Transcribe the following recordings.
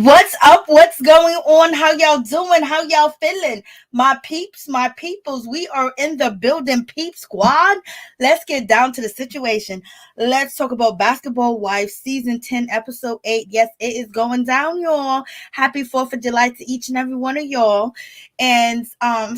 What's up? What's going on? How y'all doing? How y'all feeling? My peeps, my peoples, we are in the building, peep squad. Let's get down to the situation. Let's talk about Basketbal Wives, season 10, episode 8. Yes, it is going down, y'all. Happy 4th of July to each and every one of y'all. And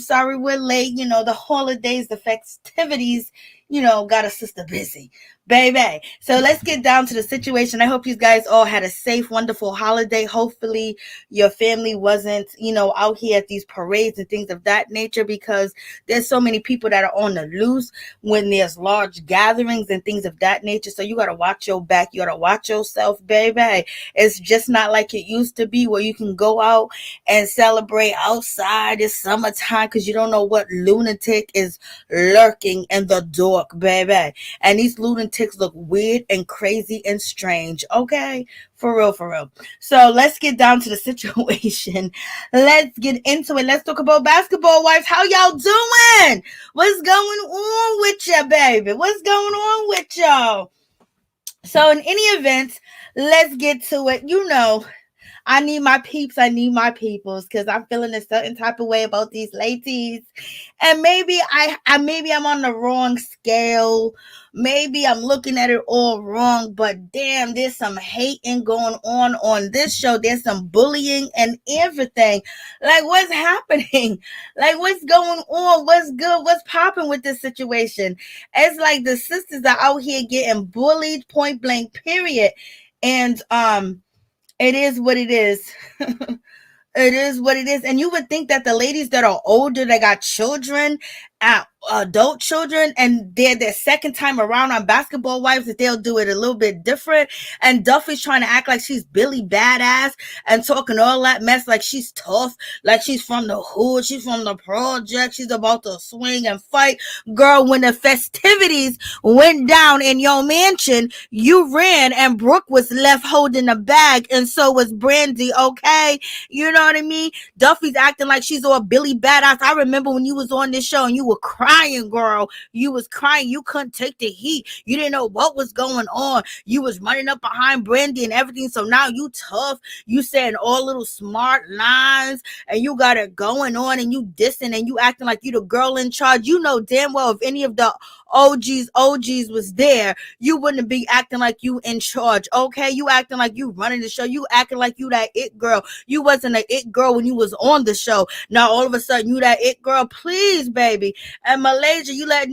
sorry we're late. You know, the holidays, the festivities, got a sister busy. Baby. So let's get down to the situation. I hope you guys all had a safe, wonderful holiday. Hopefully your family wasn't, out here at these parades and things of that nature, because there's so many people that are on the loose when there's large gatherings and things of that nature. So you got to watch your back. You got to watch yourself, baby. It's just not like it used to be, where you can go out and celebrate outside. It's summertime, because you don't know what lunatic is lurking in the dark, baby. And these lunatics look weird and crazy and strange. Okay, for real, for real. So let's get down to the situation. Let's get into it. Let's talk about Basketbal Wives. How y'all doing? What's going on with ya, baby? What's going on with y'all? So in any event, let's get to it. I need my peeps. I need my peoples, because I'm feeling a certain type of way about these ladies. And maybe maybe I'm on the wrong scale. Maybe I'm looking at it all wrong. But damn, there's some hating going on this show. There's some bullying and everything. Like, what's happening? Like, what's going on? What's good? What's popping with this situation? It's like the sisters are out here getting bullied, point blank, period. And it is what it is. It is what it is. And you would think that the ladies that are older, that got children, adult children, and they're their second time around on Basketbal Wives, that they'll do it a little bit different. And Duffy's trying to act like she's Billy Badass and talking all that mess like she's tough, like she's from the hood, she's from the project, she's about to swing and fight. Girl, when the festivities went down in your mansion, you ran and Brooke was left holding a bag, and so was Brandi, okay? You know what I mean? Duffy's acting like she's all Billy Badass. I remember when you was on this show and you were crying, girl. You was crying. You couldn't take the heat. You didn't know what was going on. You was running up behind Brandi and everything. So now you tough. You saying all little smart lines, and you got it going on, and you dissing, and you acting like you the girl in charge. You know damn well if any of the OGs was there, you wouldn't be acting like you in charge, okay? You acting like you running the show. You acting like you that it girl. You wasn't an it girl when you was on the show. Now all of a sudden you that it girl. Please, baby. And Malaysia, you letting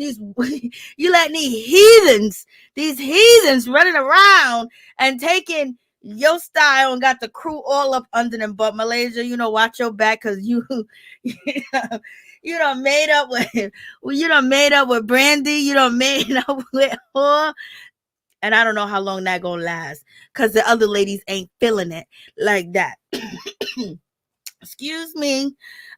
these heathens running around and taking your style and got the crew all up under them. But Malaysia, watch your back, because you done made up with Brandi. You done made up with her. And I don't know how long that gonna last, because the other ladies ain't feeling it like that. Excuse me.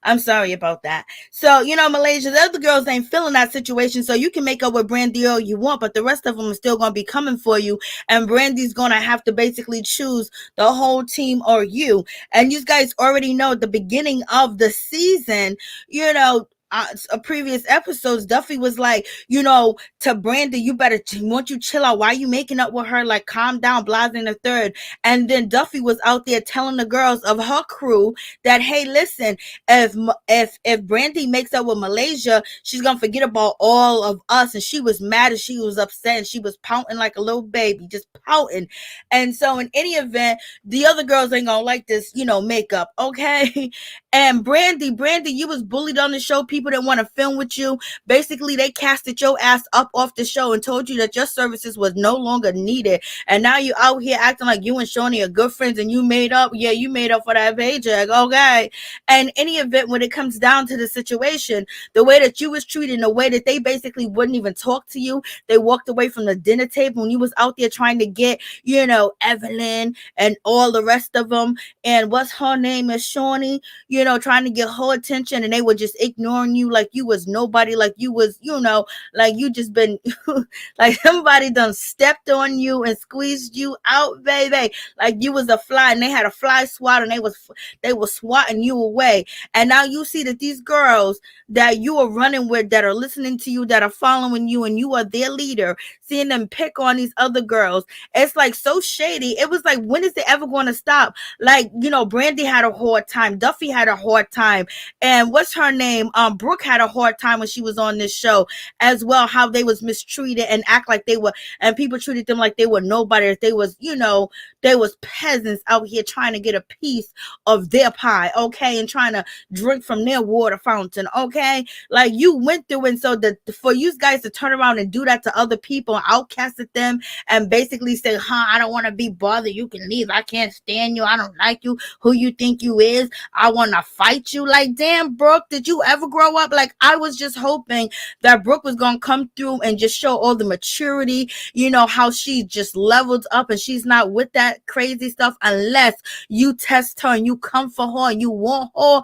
I'm sorry about that. So, Malaysia, the other girls ain't feeling that situation. So you can make up with Brandi all you want, but the rest of them are still going to be coming for you. And Brandi's going to have to basically choose the whole team or you. And you guys already know at the beginning of the season, previous episodes, Duffy was like, to Brandi, won't you chill out? Why are you making up with her? Like, calm down, blase in the third. And then Duffy was out there telling the girls of her crew that, hey, listen, if Brandi makes up with Malaysia, she's gonna forget about all of us. And she was mad and she was upset and she was pouting like a little baby, just pouting. And so in any event, the other girls ain't gonna like this, makeup, okay? And Brandi, you was bullied on the show. People didn't want to film with you. Basically, they casted your ass up off the show and told you that your services was no longer needed. And now you out here acting like you and Shawnee are good friends and you made up. Yeah, you made up for that paycheck. Okay. And any event, when it comes down to the situation, the way that you was treated, the way that they basically wouldn't even talk to you, they walked away from the dinner table when you was out there trying to get, Evelyn and all the rest of them. And what's her name is Shawnee, trying to get her attention, and they were just ignoring you like you was nobody, like you was, like you just been, like somebody done stepped on you and squeezed you out, baby, like you was a fly, and they had a fly swat, and they were swatting you away. And now you see that these girls that you are running with, that are listening to you, that are following you, and you are their leader, seeing them pick on these other girls, it's like so shady. It was like, when is it ever going to stop? Like, Brandi had a hard time, Duffy had a hard time, and what's her name, Brooke had a hard time when she was on this show as well, how they was mistreated and act like they were, and people treated them like they were nobody, that they was, they was peasants out here trying to get a piece of their pie, okay, and trying to drink from their water fountain, okay, like you went through. And so for you guys to turn around and do that to other people, outcasted them, and basically say, I don't want to be bothered, you can leave, I can't stand you, I don't like you, who you think you is, I want to fight you. Like, damn, Brooke, did you ever grow up? Like, I was just hoping that Brooke was going to come through and just show all the maturity, how she just leveled up and she's not with that crazy stuff, unless you test her and you come for her and you want her,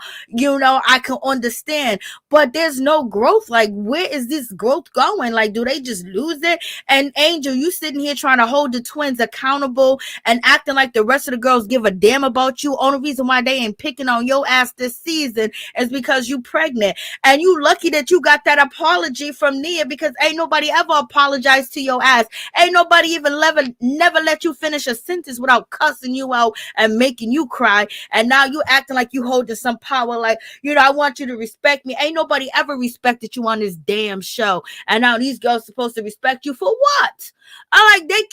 I can understand. But there's no growth. Like, where is this growth going? Like, do they just lose it? And Angel, you sitting here trying to hold the twins accountable and acting like the rest of the girls give a damn about you. Only reason why they ain't picking on your ass this season is because you pregnant. And you lucky that you got that apology from Nia, because ain't nobody ever apologized to your ass. Ain't nobody even never let you finish a sentence without cussing you out and making you cry. And now you acting like you holding some power, like, I want you to respect me. Ain't nobody ever respected you on this damn show. And now these girls supposed to respect you for what? I they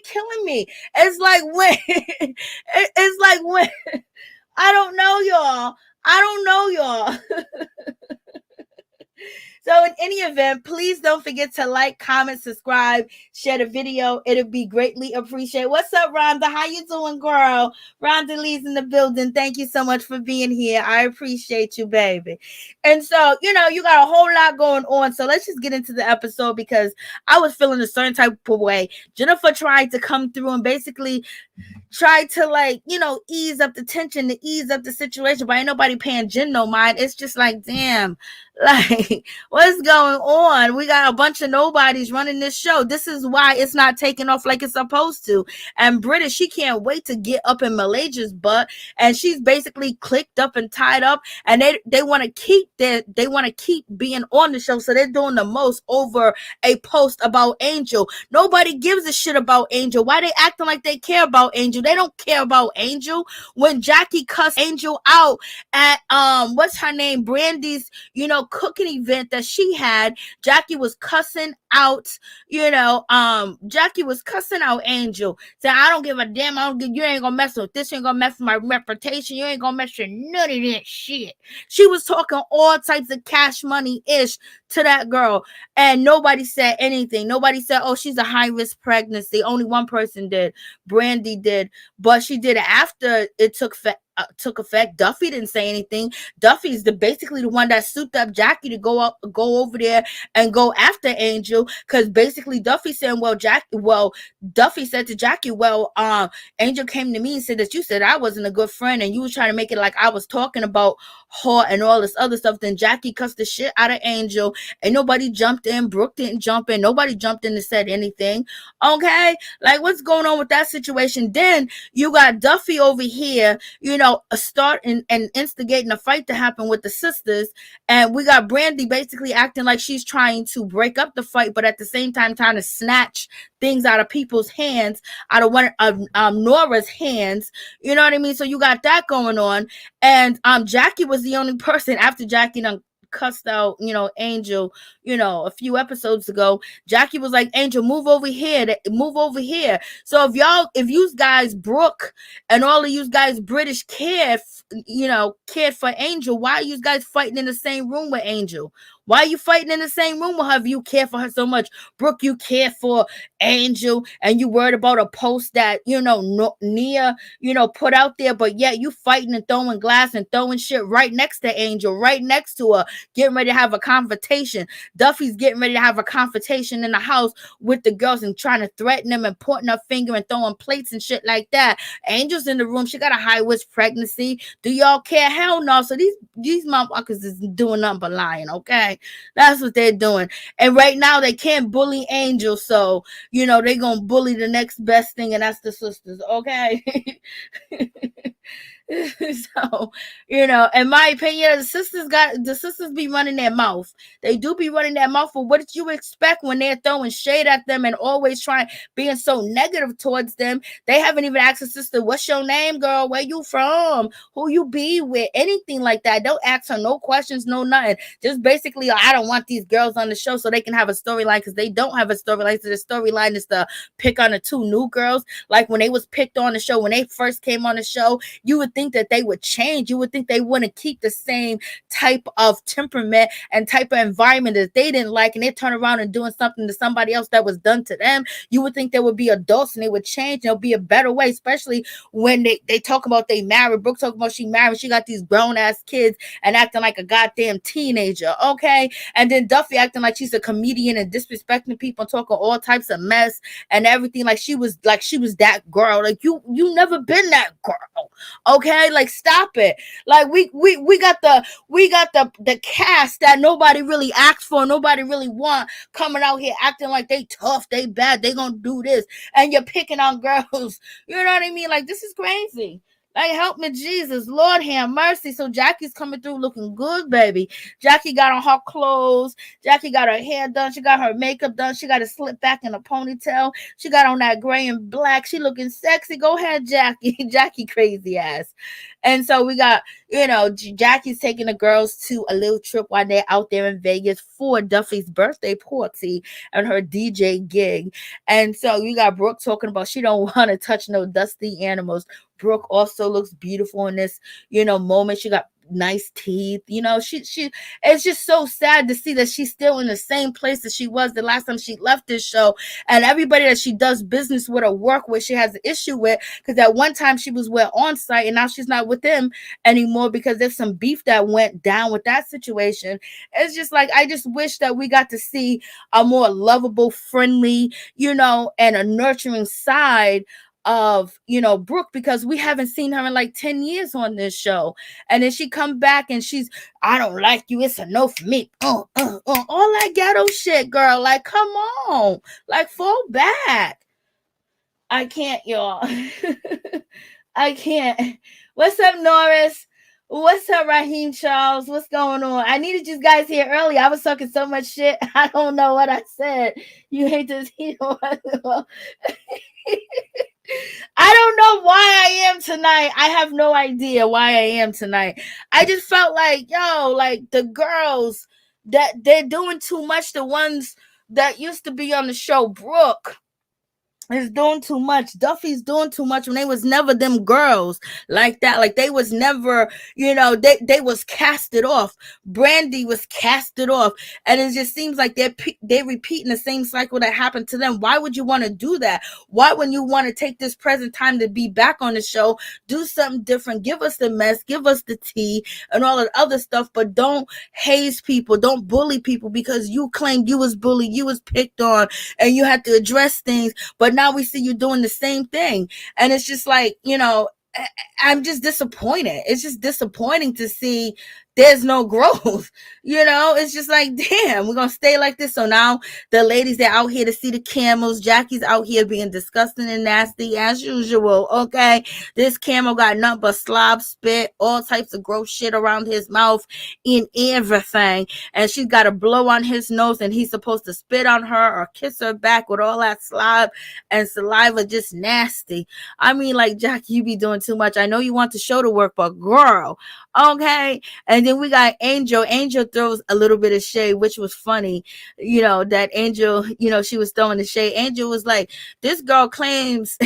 killing me. It's like when it's like when I don't know y'all. So in any event, please don't forget to like, comment, subscribe, share the video. It'll be greatly appreciated. What's up, Rhonda? How you doing, girl? Rhonda Lee's in the building. Thank you so much for being here. I appreciate you, baby. And so, you got a whole lot going on. So let's just get into the episode, because I was feeling a certain type of way. Jennifer tried to come through and basically tried to ease up the tension, to ease up the situation, but ain't nobody paying Jen no mind. It's just like, damn, like, what's going on? We got a bunch of nobodies running this show. This is why it's not taking off like it's supposed to. And British, she can't wait to get up in Malaysia's butt, and she's basically clicked up and tied up, and they want to keep being on the show. So they're doing the most over a post about Angel. Nobody gives a shit about Angel. Why they acting like they care about Angel? They don't care about Angel. When Jackie cussed Angel out at what's her name, Brandi's cooking event that she had, Jackie was cussing out Angel, saying, I don't give a damn, you ain't gonna mess with this, you ain't gonna mess with my reputation, you ain't gonna mess with none of that shit. She was talking all types of cash money ish to that girl, and nobody said anything. Nobody said, oh, she's a high risk pregnancy. Only one person did. Brandi did, but she did it after it took effect. Duffy didn't say anything. Duffy's basically the one that suited up Jackie to go over there and go after Angel, because basically Duffy said, Duffy said to Jackie, Angel came to me and said that you said I wasn't a good friend, and you was trying to make it like I was talking about her and all this other stuff. Then Jackie cussed the shit out of Angel, and nobody jumped in. Brooke didn't jump in. Nobody jumped in and said anything. Okay, like, what's going on with that situation? Then you got Duffy over here, starting and instigating a fight to happen with the sisters, and we got Brandi basically acting like she's trying to break up the fight, but at the same time trying to snatch things out of people's hands, out of one of Nora's hands. You know what I mean? So you got that going on, and Jackie was the only person after Jackie done cussed out, Angel, a few episodes ago. Jackie was like, Angel, move over here, move over here. So if you guys, Brooke and all of you guys British cared for Angel, why are you guys fighting in the same room with Angel? Why are you fighting in the same room with her if you care for her so much? Brooke, you care for Angel and you worried about a post that, Nia, put out there, but yet you fighting and throwing glass and throwing shit right next to Angel, right next to her, getting ready to have a confrontation. Duffy's getting ready to have a confrontation in the house with the girls and trying to threaten them and pointing her finger and throwing plates and shit like that. Angel's in the room. She got a high risk pregnancy. Do y'all care? Hell no. So these motherfuckers is doing nothing but lying, okay? That's what they're doing. And right now they can't bully Angel, so they're gonna bully the next best thing, and that's the sisters, okay? So, in my opinion, the sisters be running their mouth. They do be running their mouth. But what did you expect when they're throwing shade at them and always being so negative towards them? They haven't even asked a sister, what's your name, girl? Where you from? Who you be with? Anything like that. Don't ask her no questions, no nothing. Just basically, I don't want these girls on the show so they can have a storyline, because they don't have a storyline. So the storyline is to pick on the two new girls. Like when they was picked on the show, when they first came on the show, you would think that they would change. You would think they wouldn't keep the same type of temperament and type of environment that they didn't like, and they turn around and doing something to somebody else that was done to them. You would think they would be adults and they would change, and it'll be a better way, especially when they talk about they married. Brooke talking about she married. She got these grown ass kids and acting like a goddamn teenager, okay? And then Duffy acting like she's a comedian and disrespecting people and talking all types of mess and everything, like she was that girl. Like you never been that girl, okay? Like stop it. Like we got the cast that nobody really asked for, nobody really want, coming out here acting like they tough, they bad, they gonna do this, and you're picking on girls. You know what I mean? Like this is crazy. Like, help me, Jesus. Lord, have mercy. So Jackie's coming through looking good, baby. Jackie got on her clothes. Jackie got her hair done. She got her makeup done. She got it slipped back in a ponytail. She got on that gray and black. She looking sexy. Go ahead, Jackie. Jackie crazy ass. And so we got, Jackie's taking the girls to a little trip while they're out there in Vegas for Duffy's birthday party and her DJ gig. And so you got Brooke talking about she don't want to touch no dusty animals. Brooke also looks beautiful in this, moment. She got nice teeth. She it's just so sad to see that she's still in the same place that she was the last time she left this show. And everybody that she does business with or work with, she has an issue with, because at one time she was with on site and now she's not with them anymore because there's some beef that went down with that situation. It's just like, I just wish that we got to see a more lovable, friendly, and a nurturing side of Brooke, because we haven't seen her in like 10 years on this show. And then she come back and she's, I don't like you, it's a no for me, all that ghetto shit, girl. Like, come on, like, fall back. I can't, y'all. I can't. What's up, Norris? What's up, Raheem Charles? What's going on? I needed you guys here early. I was talking so much shit. I don't know what I said. You hate to see I don't know why I am tonight. I have no idea why I am tonight. I just felt like, like the girls that they're doing too much. The ones that used to be on the show, Brooke is doing too much. Duffy's doing too much when they was never them girls like that. Like they was never, they was casted off. Brandi was casted off. And it just seems like they're repeating the same cycle that happened to them. Why would you want to do that? Why wouldn't you want to take this present time to be back on the show, do something different, give us the mess, give us the tea and all the other stuff, but don't haze people, don't bully people because you claimed you was bullied, you was picked on, and you had to address things, but now we see you doing the same thing. And it's just like, I'm just disappointed. It's just disappointing to see there's no growth. It's just like, damn, we're gonna stay like this. So now the ladies, they're out here to see the camels. Jackie's out here being disgusting and nasty as usual. Okay, this camel got nothing but slob, spit, all types of gross shit around his mouth in everything, and she's got a blow on his nose, and he's supposed to spit on her or kiss her back with all that slob and saliva, just nasty. I mean, like, Jackie, you be doing too much. I know you want the show to work, but girl, Okay. And then we got Angel. Angel throws a little bit of shade, which was funny. That Angel, she was throwing the shade. Angel was like, this girl claims,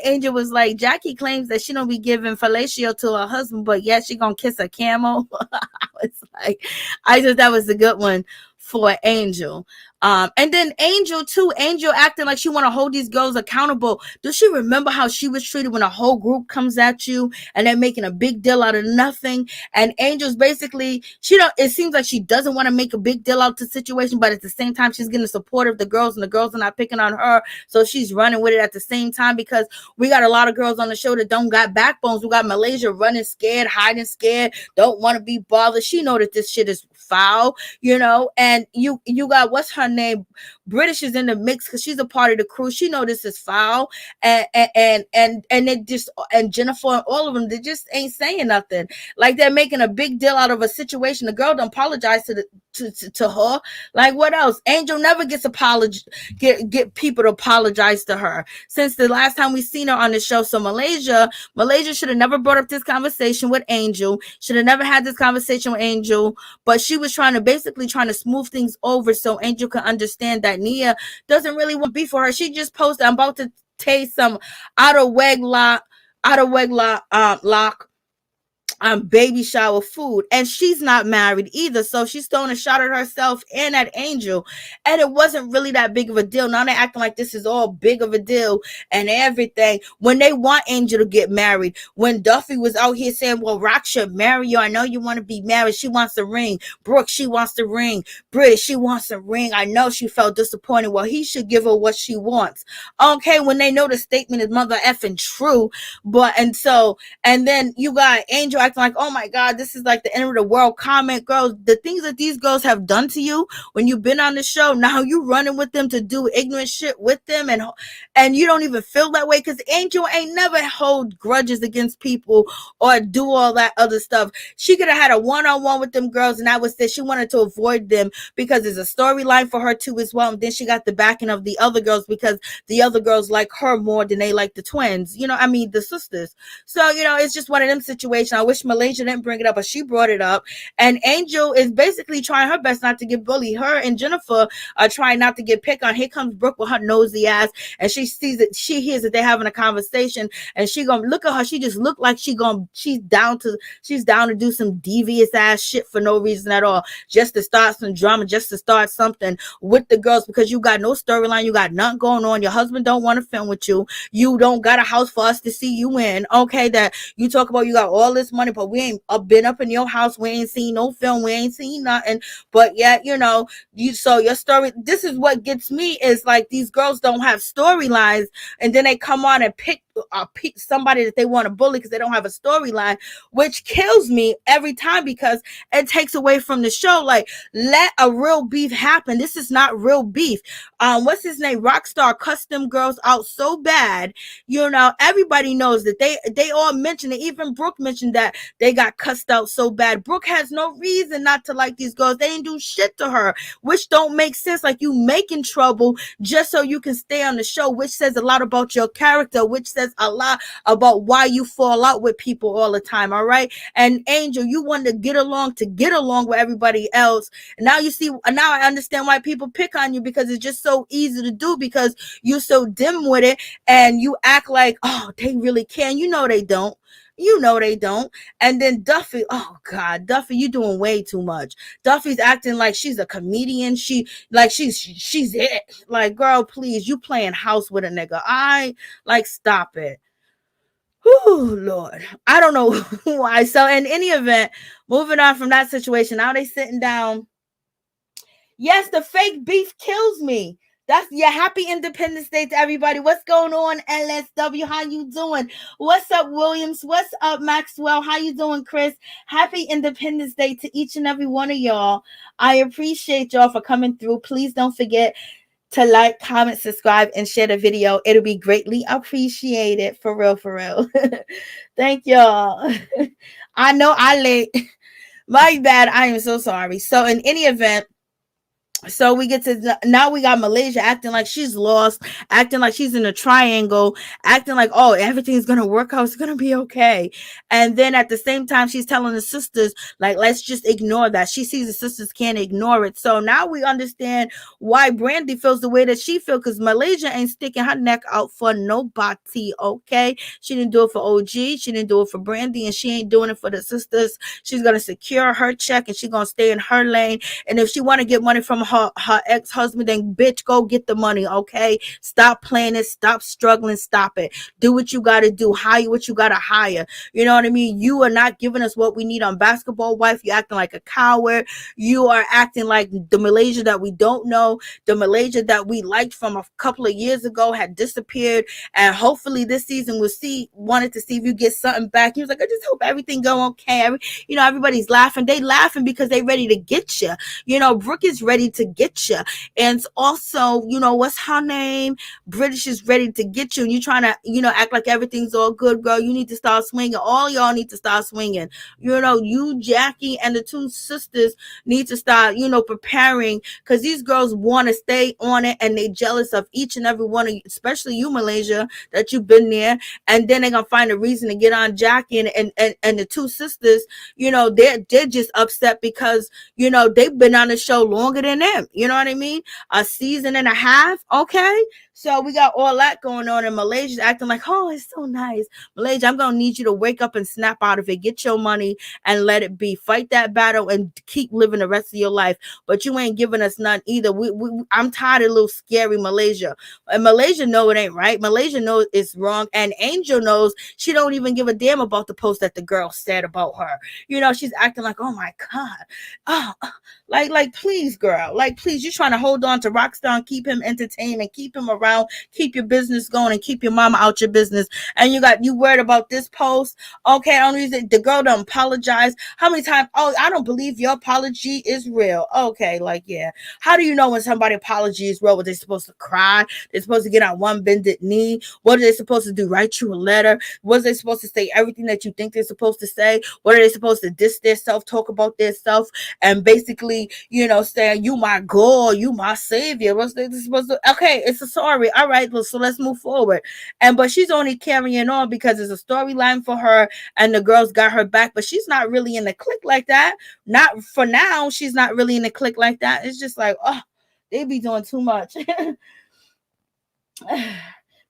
Angel was like, Jackie claims that she don't be giving fellatio to her husband, but yet she gonna kiss a camel. I was like, I thought that was a good one for Angel. And then Angel too. Angel acting like she want to hold these girls accountable. Does she remember how she was treated when a whole group comes at you and they're making a big deal out of nothing? And Angel's basically, she don't. It seems like she doesn't want to make a big deal out of the situation, but at the same time, she's getting support of the girls, and the girls are not picking on her. So she's running with it at the same time, because we got a lot of girls on the show that don't got backbones. We got Malaysia running scared, hiding scared, don't want to be bothered. She know that this shit is foul, and you got, what's her name, British is in the mix because she's a part of the crew. She know this is foul, and it just, and Jennifer and all of them, they just ain't saying nothing. Like, they're making a big deal out of a situation. The girl don't apologize to her. Like, what else? Angel never gets get people to apologize to her since the last time we seen her on the show. So Malaysia should have never brought up this conversation with Angel. Should have never had this conversation with Angel. But she was trying to smooth things over so Angel could understand that Nia doesn't really want to be for her. She just posted, I'm about to taste some out of wedlock baby shower food, and she's not married either, so she's throwing a shot at herself and at Angel, and it wasn't really that big of a deal. Now they're acting like this is all big of a deal and everything, when they want Angel to get married. When Duffy was out here saying, well, Rock should marry you, I know you want to be married, she wants a ring. Brooke, she wants the ring. Brittish, she wants a ring. I know she felt disappointed. Well, he should give her what she wants. Okay, when they know the statement is mother effing true. And then you got Angel acting like, oh my God, this is like the end of the world. Comment, girls, the things that these girls have done to you when you've been on the show, now you running with them to do ignorant shit with them, and you don't even feel that way, because Angel ain't never hold grudges against people or do all that other stuff. She could have had a one-on-one with them girls, and I would say she wanted to avoid them because there's a storyline for her too as well. And then she got the backing of the other girls because the other girls like her more than they like the twins, the sisters. So, it's just one of them situations. I wish Malaysia didn't bring it up, but she brought it up. And Angel is basically trying her best not to get bullied. Her and Jennifer are trying not to get picked on. Here comes Brooke with her nosy ass, and she hears that they're having a conversation, and she gonna look at her. She just looked like she's down to do some devious ass shit for no reason at all, just to start some drama, just to start something with the girls, because you got no storyline, you got nothing going on. Your husband don't want to film with you. You don't got a house for us to see you in. Okay, that you talk about you got all this money, but we ain't been up in your house. We ain't seen no film. We ain't seen nothing. But yet, so your story, this is what gets me, is like these girls don't have storylines, and then they come on and pick somebody that they want to bully because they don't have a storyline, which kills me every time because it takes away from the show. Like, let a real beef happen. This is not real beef. What's his name? Rockstar cussed them girls out so bad. Everybody knows that they all mentioned it. Even Brooke mentioned that they got cussed out so bad. Brooke has no reason not to like these girls. They ain't do shit to her, which don't make sense. Like, you making trouble just so you can stay on the show, which says a lot about your character, which says a lot about why you fall out with people all the time. All right. And Angel, you want to get along with everybody else. And now I understand why people pick on you, because it's just so easy to do, because you're so dim with it and you act like, oh, they really can. They don't. They don't. And then Duffy, oh God, Duffy, you doing way too much. Duffy's acting like she's a comedian. She's it. Like, girl, please, you playing house with a nigga. Stop it. Whew, Lord. I don't know why. So in any event, moving on from that situation, now they sitting down. Yes, the fake beef kills me. That's your happy Independence Day to everybody. What's going on, LSW? How you doing? What's up, Williams? What's up, Maxwell? How you doing, Chris? Happy Independence Day to each and every one of y'all. I appreciate y'all for coming through. Please don't forget to like, comment, subscribe, and share the video. It'll be greatly appreciated. For real, for real. Thank y'all. I know I late. My bad. I am so sorry. So in any event, So we get to now we got Malaysia acting like she's lost, acting like she's in a triangle, acting like, oh, everything's gonna work out, it's gonna be okay. And then at the same time, she's telling the sisters, like, let's just ignore that. She sees the sisters can't ignore it. So now we understand why Brandi feels the way that she feels, because Malaysia ain't sticking her neck out for nobody, okay? She didn't do it for OG, she didn't do it for Brandi, and she ain't doing it for the sisters. She's gonna secure her check and she's gonna stay in her lane. And if she want to get money from her ex-husband, then bitch, go get the money, okay? Stop playing it, stop struggling, stop it. Do what you got to do, hire what you got to hire. You know what I mean? You are not giving us what we need on Basketbal Wife. You're acting like a coward. You are acting like the Malaysia that we don't know, the Malaysia that we liked from a couple of years ago had disappeared. And hopefully this season wanted to see if you get something back. He was like, I just hope everything go okay. Everybody's laughing. They laughing because they ready to get you. Brooke is ready to get you. And also, what's her name? British is ready to get you. And you trying to, act like everything's all good, girl. You need to start swinging. All y'all need to start swinging. You, Jackie, and the two sisters need to start, preparing, because these girls want to stay on it and they jealous of each and every one of you, especially you, Malaysia, that you've been there. And then they're going to find a reason to get on Jackie and the two sisters, they're just upset because, they've been on the show longer than them. You know what I mean? A season and a half. Okay. So we got all that going on, and Malaysia's acting like, oh, it's so nice. Malaysia, I'm going to need you to wake up and snap out of it. Get your money and let it be. Fight that battle and keep living the rest of your life. But you ain't giving us none either. I'm tired of little scary Malaysia. And Malaysia know it ain't right. Malaysia knows it's wrong. And Angel knows she don't even give a damn about the post that the girl said about her. She's acting like, oh my God. Oh, like, please, girl. Like, please, you're trying to hold on to Rockstar and keep him entertained and keep him around, keep your business going and keep your mama out your business. And you worried about this post. Okay, only reason the girl don't apologize. How many times? Oh, I don't believe your apology is real. Okay, like, yeah. How do you know when somebody apology is real? What they supposed to cry? They're supposed to get on one bended knee? What are they supposed to do? Write you a letter? Was they supposed to say everything that you think they're supposed to say? What are they supposed to diss their self, talk about their self, and basically, saying, you my God, you my savior? What's they supposed to? Okay, it's a sorry. All right, so let's move forward. But she's only carrying on because it's a storyline for her, and the girls got her back. But she's not really in the clique like that. Not for now. She's not really in the clique like that. It's just like, oh, they be doing too much.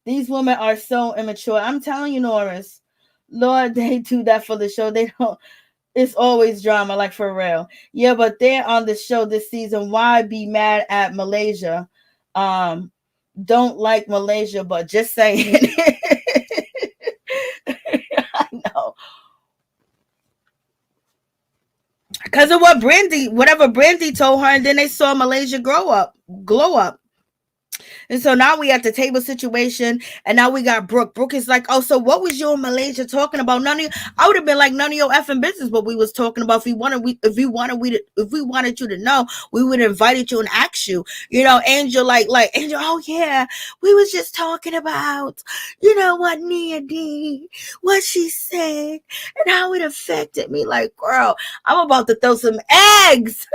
These women are so immature. I'm telling you, Norris. Lord, they do that for the show. They don't. It's always drama, like, for real. Yeah, but they're on the show this season. Why be mad at Malaysia? Don't like Malaysia, but just saying. I know. Because of whatever Brandi told her, and then they saw Malaysia glow up. And so now we at the table situation, and now we got Brooke. Brooke is like, oh, so what was you in Malaysia talking about? I would have been like, none of your effing business what we was talking about. If we wanted you to know, we would have invited you and asked you. Angel, like Angel, oh yeah, we was just talking about, what Nia did, what she said, and how it affected me. Like, girl, I'm about to throw some eggs.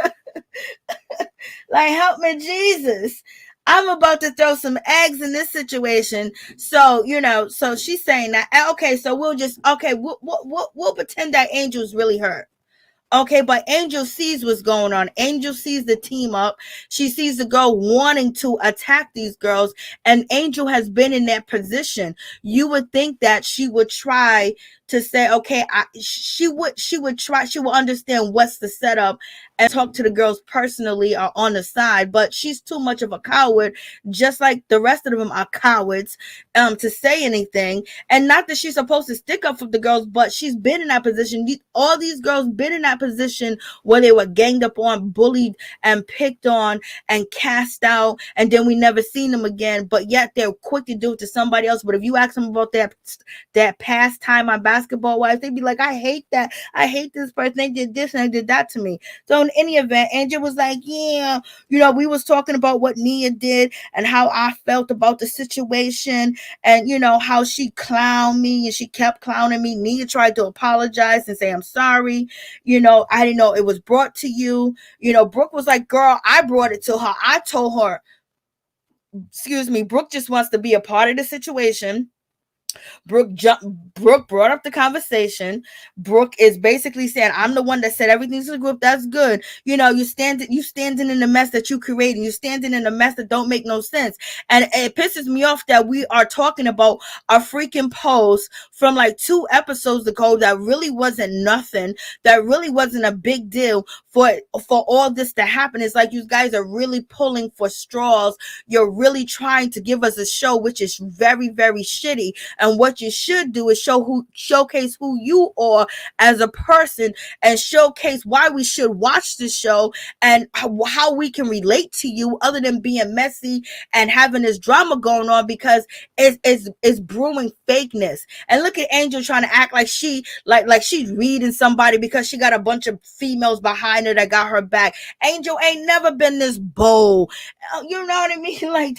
Like, help me, Jesus. I'm about to throw some eggs in this situation. So, so she's saying that, okay, so we'll pretend that Angel's really hurt. Okay, but Angel sees what's going on. Angel sees the team up. She sees the girl wanting to attack these girls, and Angel has been in that position. You would think that she would try to say, okay, she would try, she will understand what's the setup and talk to the girls personally or on the side, but she's too much of a coward, just like the rest of them are cowards, to say anything. And not that she's supposed to stick up for the girls, but she's been in that position. All these girls been in that position where they were ganged up on, bullied, and picked on, and cast out, and then we never seen them again, but yet they're quick to do it to somebody else. But if you ask them about that past time on Basketbal Wives, they'd be like, I hate that. I hate this person. They did this and they did that to me. So in any event, Angel was like, yeah, we was talking about what Nia did and how I felt about the situation, and how she clowned me and she kept clowning me. Nia tried to apologize and say, I'm sorry. I didn't know it was brought to you. Brooke was like, girl, I brought it to her. I told her, excuse me, Brooke just wants to be a part of the situation. Brooke brought up the conversation. Brooke is basically saying, I'm the one that said everything to the group. That's good. You standing in the mess that you created. You standing in the mess that don't make no sense. And it pisses me off that we are talking about a freaking post from like 2 episodes ago that really wasn't nothing, that really wasn't a big deal for all this to happen. It's like you guys are really pulling for straws. You're really trying to give us a show which is very, very shitty. And what you should do is showcase who you are as a person, and showcase why we should watch the show and how we can relate to you, other than being messy and having this drama going on, because it's brewing fakeness. And look at Angel trying to act like she's reading somebody because she got a bunch of females behind her that got her back. Angel ain't never been this bold. You know what I mean? Like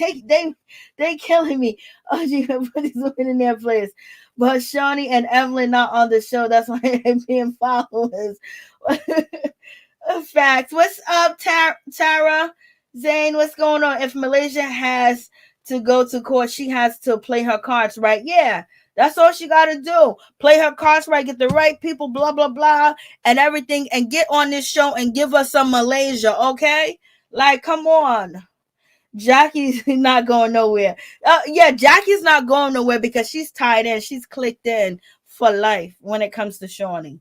they killing me. Oh, you can put these women in their place. But Shawnee and Evelyn not on the show. That's why they're being followers. Facts. What's up, Tara? Zane, what's going on? If Malaysia has to go to court, she has to play her cards right. Yeah, that's all she got to do. Play her cards right, get the right people, blah, blah, blah, and everything, and get on this show and give us some Malaysia, okay? Like, come on. Jackie's not going nowhere. Yeah, Jackie's not going nowhere because she's tied in. She's clicked in for life when it comes to Shawnee.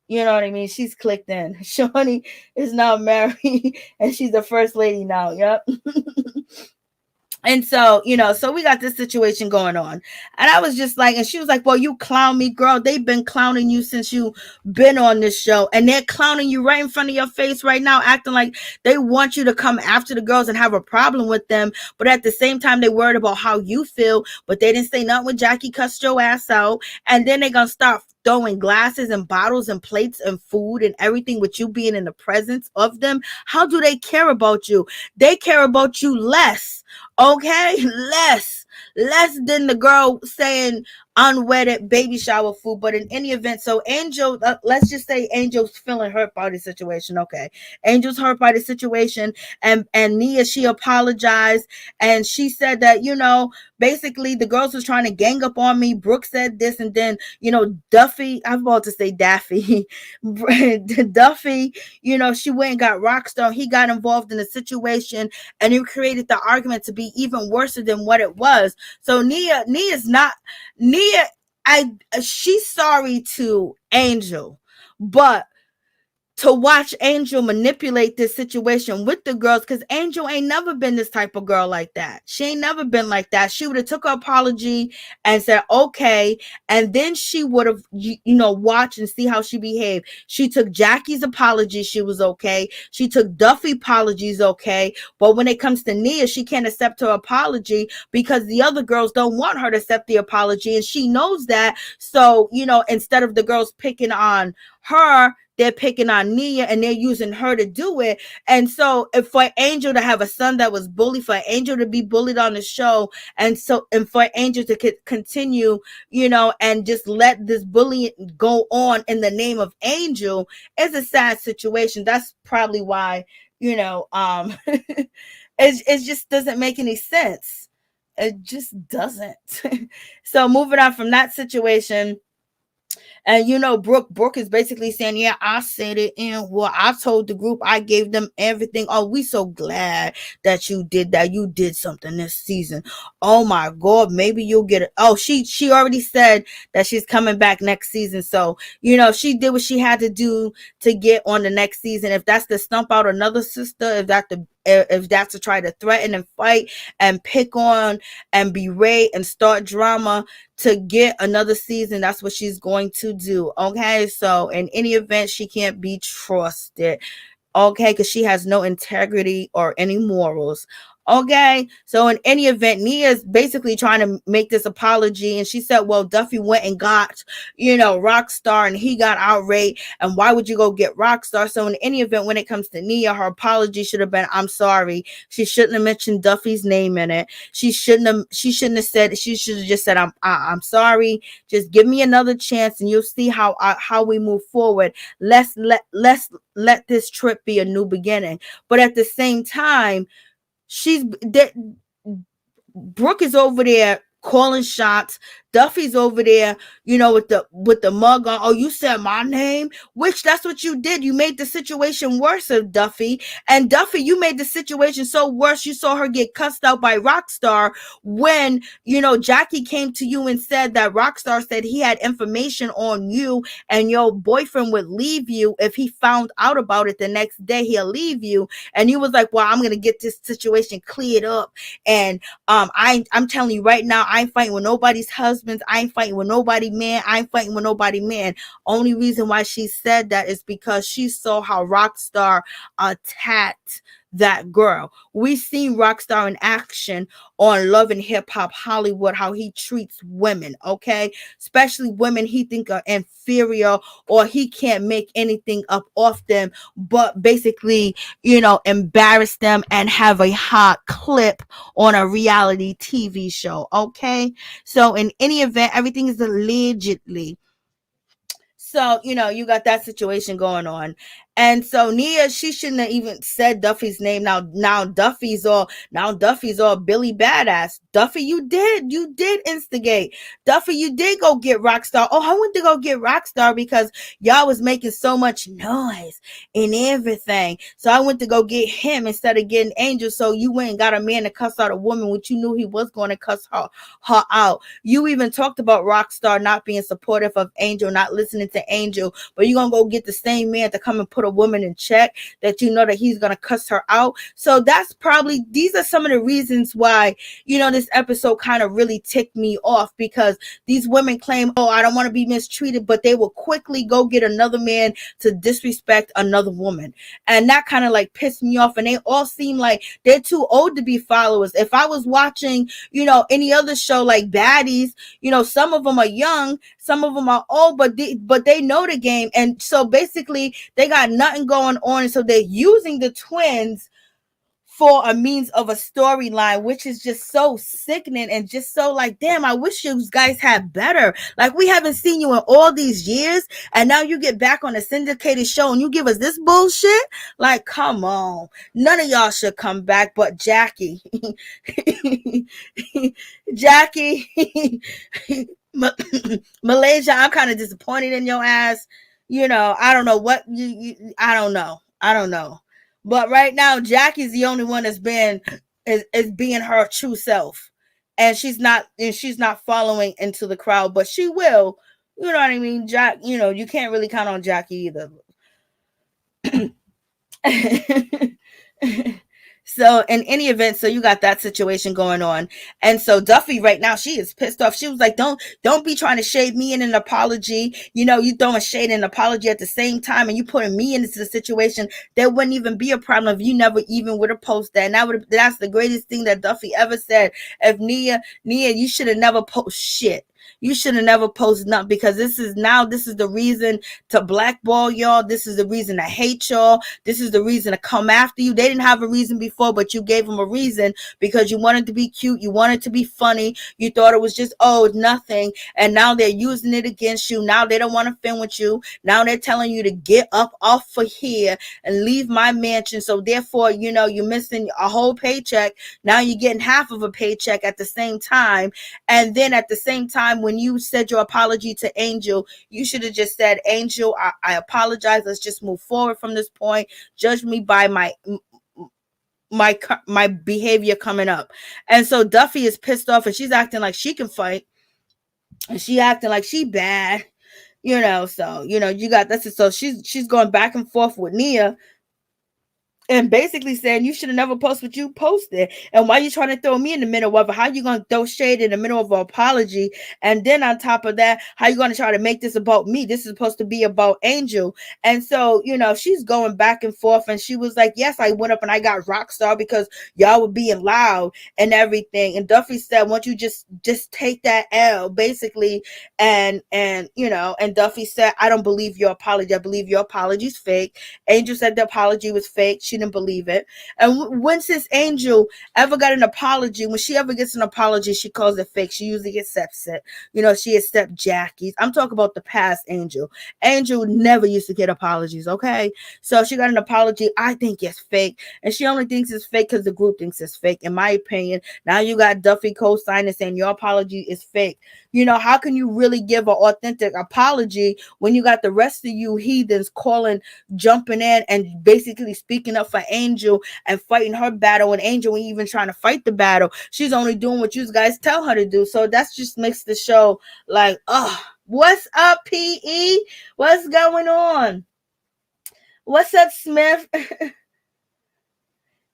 You know what I mean? She's clicked in. Shawnee is now married and she's the first lady now. Yep. And so, so we got this situation going on. And I was just like, and she was like, well, you clown me, girl. They've been clowning you since you been on this show. And they're clowning you right in front of your face right now, acting like they want you to come after the girls and have a problem with them. But at the same time, they worried about how you feel. But they didn't say nothing when Jackie cussed your ass out. And then they're going to start throwing glasses and bottles and plates and food and everything with you being in the presence of them. How do they care about you? They care about you less. Okay, less than the girl saying unwedded baby shower food. But in any event, so Angel, let's just say Angel's feeling hurt by the situation. Okay, Angel's hurt by the situation, and Nia, she apologized, and she said that basically the girls was trying to gang up on me. Brooke said this, and then Duffy, I'm about to say Daffy, Duffy, she went and got Rockstar. He got involved in the situation, and he created the argument to be even worse than what it was. So she's sorry to Angel, but to watch Angel manipulate this situation with the girls, because Angel ain't never been this type of girl like that. She ain't never been like that. She would have took her apology and said, okay, and then she would have, watched and see how she behaved. She took Jackie's apology, she was okay. She took Duffy apologies, okay. But when it comes to Nia, she can't accept her apology because the other girls don't want her to accept the apology, and she knows that. So, instead of the girls picking on her, they're picking on Nia and they're using her to do it. And so if for Angel to have a son that was bullied, for Angel to be bullied on the show, and for Angel to continue, and just let this bullying go on in the name of Angel, is a sad situation. That's probably why, it just doesn't make any sense. It just doesn't. So moving on from that situation. And Brooke is basically saying, yeah, I said it, and well, I told the group, I gave them everything. Oh, we so glad that you did that. You did something this season. Oh my God, maybe you'll get it. Oh, she already said that she's coming back next season. So, she did what she had to do to get on the next season. If that's to stump out another sister, if that's to try to threaten and fight and pick on and berate and start drama to get another season, that's what she's going to do. Okay, so in any event, she can't be trusted. Okay, because she has no integrity or any morals. Okay, so in any event, Nia's basically trying to make this apology, and she said, well, Duffy went and got, Rockstar, and he got outraged, and why would you go get Rockstar? So in any event, when it comes to Nia, her apology should have been, I'm sorry. She shouldn't have mentioned Duffy's name in it. She shouldn't have said, she should have just said, I'm sorry. Just give me another chance, and you'll see how we move forward. Let this trip be a new beginning. But at the same time, Brooke is over there calling shots. Duffy's over there, with the mug on. Oh, you said my name, which that's what you did. You made the situation worse of Duffy. And Duffy, you made the situation so worse. You saw her get cussed out by Rockstar when, Jackie came to you and said that Rockstar said he had information on you and your boyfriend would leave you if he found out about it the next day. He'll leave you. And you was like, well, I'm going to get this situation cleared up. And I'm telling you right now, I ain't fighting with nobody's husbands. I ain't fighting with nobody man. I ain't fighting with nobody man. Only reason why she said that is because she saw how Rockstar attacked that girl. We seen Rockstar in action on Love and Hip Hop Hollywood, how he treats women, okay? Especially women he think are inferior or he can't make anything up off them, but basically, embarrass them and have a hot clip on a reality TV show, okay? So in any event, everything is allegedly. So, you got that situation going on. And so Nia, she shouldn't have even said Duffy's name. Now Duffy's all Billy Badass. Duffy, you did instigate. Duffy, you did go get Rockstar. Oh, I went to go get Rockstar because y'all was making so much noise and everything. So I went to go get him instead of getting Angel. So you went and got a man to cuss out a woman, which you knew he was going to cuss her out. You even talked about Rockstar not being supportive of Angel, not listening to Angel, but you're going to go get the same man to come and put a woman in check that you know that he's going to cuss her out. So these are some of the reasons why, this episode kind of really ticked me off, because these women claim, oh, I don't want to be mistreated, but they will quickly go get another man to disrespect another woman. And that kind of like pissed me off. And they all seem like they're too old to be followers. If I was watching, any other show like Baddies, some of them are young, some of them are old, but they know the game. And so basically they got nothing going on. And so they're using the twins for a means of a storyline, which is just so sickening and just so like, damn, I wish you guys had better. Like, we haven't seen you in all these years, and now you get back on a syndicated show and you give us this bullshit? Like, come on. None of y'all should come back but Jackie. Jackie. Malaysia, I'm kind of disappointed in your ass. I don't know what I don't know. But right now, Jackie's the only one that's is being her true self, and she's not following into the crowd, but she will. You know what I mean? Jack, you can't really count on Jackie either. So in any event, so you got that situation going on. And so Duffy right now, she is pissed off. She was like, don't be trying to shade me in an apology. You throwing shade and apology at the same time, and you putting me into the situation. There wouldn't even be a problem if you never even would have posted that. And that's the greatest thing that Duffy ever said. If Nia, you should have never posted shit. You should have never posted nothing, because this is the reason to blackball y'all. This is the reason to hate y'all. This is the reason to come after you. They didn't have a reason before, but you gave them a reason because you wanted to be cute. You wanted to be funny. You thought it was just, nothing. And now they're using it against you. Now they don't want to film with you. Now they're telling you to get up off of here and leave my mansion. So therefore, you're missing a whole paycheck. Now you're getting half of a paycheck at the same time. And then at the same time, when you said your apology to Angel, you should have just said, Angel, I apologize. Let's just move forward from this point. Judge me by my behavior coming up. And so Duffy is pissed off, and she's acting like she can fight, and she acting like she bad, so you got this. So she's going back and forth with Nia. and basically saying you should have never posted what you posted. And why you trying to throw me in the middle of it? How you gonna throw shade in the middle of an apology? And then on top of that, how you gonna try to make this about me? This is supposed to be about Angel. And so, she's going back and forth, and she was like, yes, I went up and I got rock star because y'all were being loud and everything. And Duffy said, why don't you just take that L, basically. And Duffy said, I don't believe your apology. I believe your apology's fake. Angel said the apology was fake. She didn't believe it. And when since Angel ever got an apology, when she ever gets an apology, she calls it fake. She usually accepts it. She accepts Jackie's. I'm talking about the past Angel. Angel never used to get apologies, okay? So she got an apology. I think it's fake. And she only thinks it's fake because the group thinks it's fake, in my opinion. Now you got Duffy co-signing saying your apology is fake. How can you really give an authentic apology when you got the rest of you heathens jumping in and basically speaking up for Angel and fighting her battle, and Angel ain't even trying to fight the battle. She's only doing what you guys tell her to do. So that just makes the show like, what's up, PE? What's going on? What's up, Smith?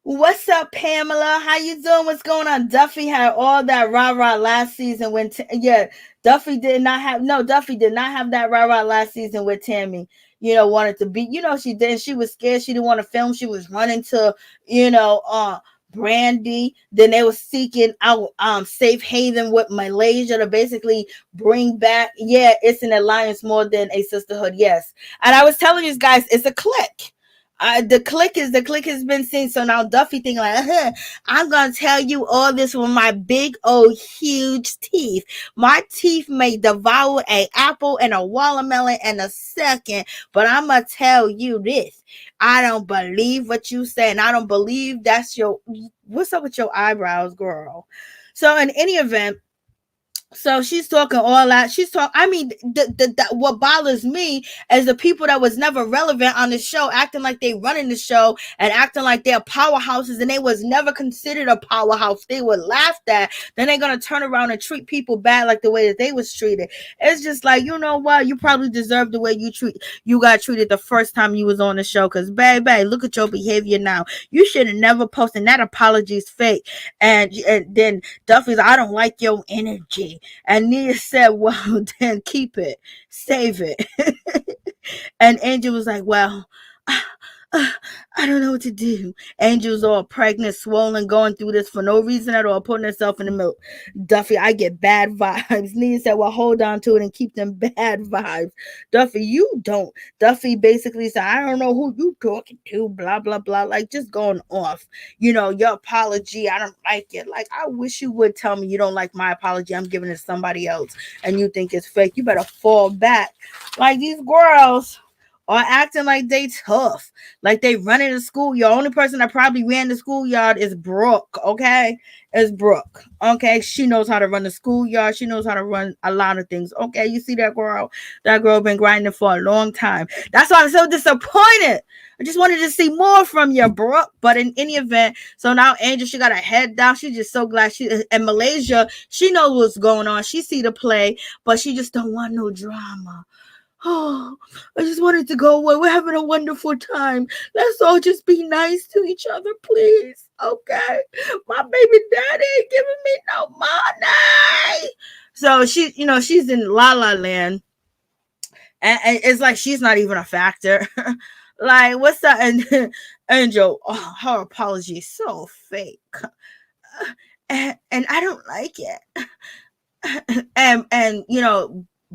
What's up, Pamela? How you doing? What's going on? Duffy had all that rah-rah last season when Duffy did not have that rah-rah last season with Tammy. Wanted to be, she didn't. She was scared. She didn't want to film. She was running to, Brandi. Then they were seeking out safe haven with Malaysia to basically bring back. Yeah, it's an alliance more than a sisterhood. Yes. And I was telling you guys, it's a clique. The clique has been seen. So now Duffy thinking like, I'm gonna tell you all this with my big old huge teeth. My teeth may devour an apple and a watermelon in a second, but I'm gonna tell you this. I don't believe what you say, and I don't believe that's what's up with your eyebrows, girl. So in any event, so she's talking all that. What bothers me is the people that was never relevant on the show acting like they running the show and acting like they're powerhouses, and they was never considered a powerhouse. They were laughed at. Then they're going to turn around and treat people bad like the way that they was treated. It's just like, you know what? You probably deserve the way you got treated the first time you was on the show. Because, baby, look at your behavior now. You should have never posted. That apology is fake. And then Duffy's, I don't like your energy. And Nia said, well, then keep it. Save it. And Angel was like, well, I don't know what to do. Angel's all pregnant, swollen, going through this for no reason at all, putting herself in the milk. Duffy, I get bad vibes. Nia said, well, hold on to it and keep them bad vibes. Duffy, you don't. Duffy basically said, I don't know who you talking to, blah, blah, blah. Like, just going off. Your apology, I don't like it. Like, I wish you would tell me you don't like my apology. I'm giving it to somebody else and you think it's fake. You better fall back. Like, these girls are acting like they tough, like they running the school. Your only person that probably ran the schoolyard is Brooke, okay? Is Brooke, okay? She knows how to run the schoolyard. She knows how to run a lot of things, okay? You see that girl? That girl been grinding for a long time. That's why I'm so disappointed. I just wanted to see more from you, Brooke. But in any event, so now Angel, she got her head down. She's just so glad and Malaysia, she knows what's going on. She see the play, but she just don't want no drama. Oh, I just wanted to go away. We're having a wonderful time. Let's all just be nice to each other, please. Okay? My baby daddy ain't giving me no money. So she's in La La Land. And it's like she's not even a factor. Like, what's that? And Angel, her apology is so fake. And I don't like it. And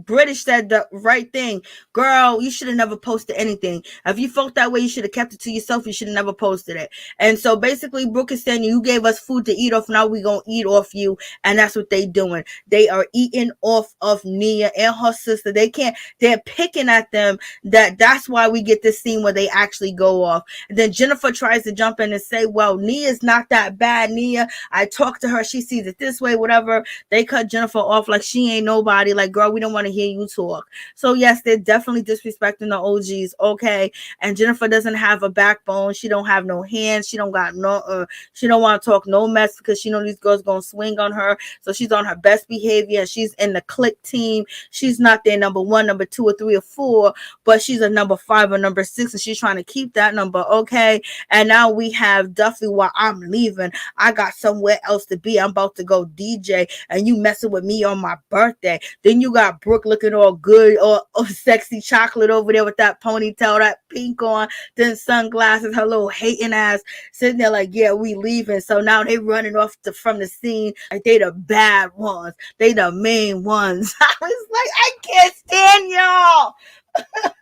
British said the right thing. Girl, you should have never posted anything. If you felt that way, you should have kept it to yourself. You should have never posted it. And so basically, Brooke is saying, you gave us food to eat off. Now we going to eat off you. And that's what they doing. They are eating off of Nia and her sister. They're picking at them. That's why we get this scene where they actually go off. And then Jennifer tries to jump in and say, well, Nia's not that bad. Nia, I talked to her. She sees it this way, whatever. They cut Jennifer off like she ain't nobody. Like, girl, we don't want to to hear you talk. So yes, they're definitely disrespecting the OGs, okay? And Jennifer doesn't have a backbone. She don't have no hands. She don't got no she don't want to talk no mess because she know these girls gonna swing on her. So she's on her best behavior. She's in the clique team. She's not their number 1, number 2, or 3, or 4, but she's a number 5 or number 6, and she's trying to keep that number, okay? And now we have Duffy. While I'm leaving, I got somewhere else to be. I'm about to go DJ, and you messing with me on my birthday. Then you got Brooke looking all good, or sexy chocolate over there with that ponytail, that pink on, then sunglasses, her little hating ass sitting there like, yeah, we leaving. So now they running off from the scene like they the bad ones. They the main ones. I was like, I can't stand y'all.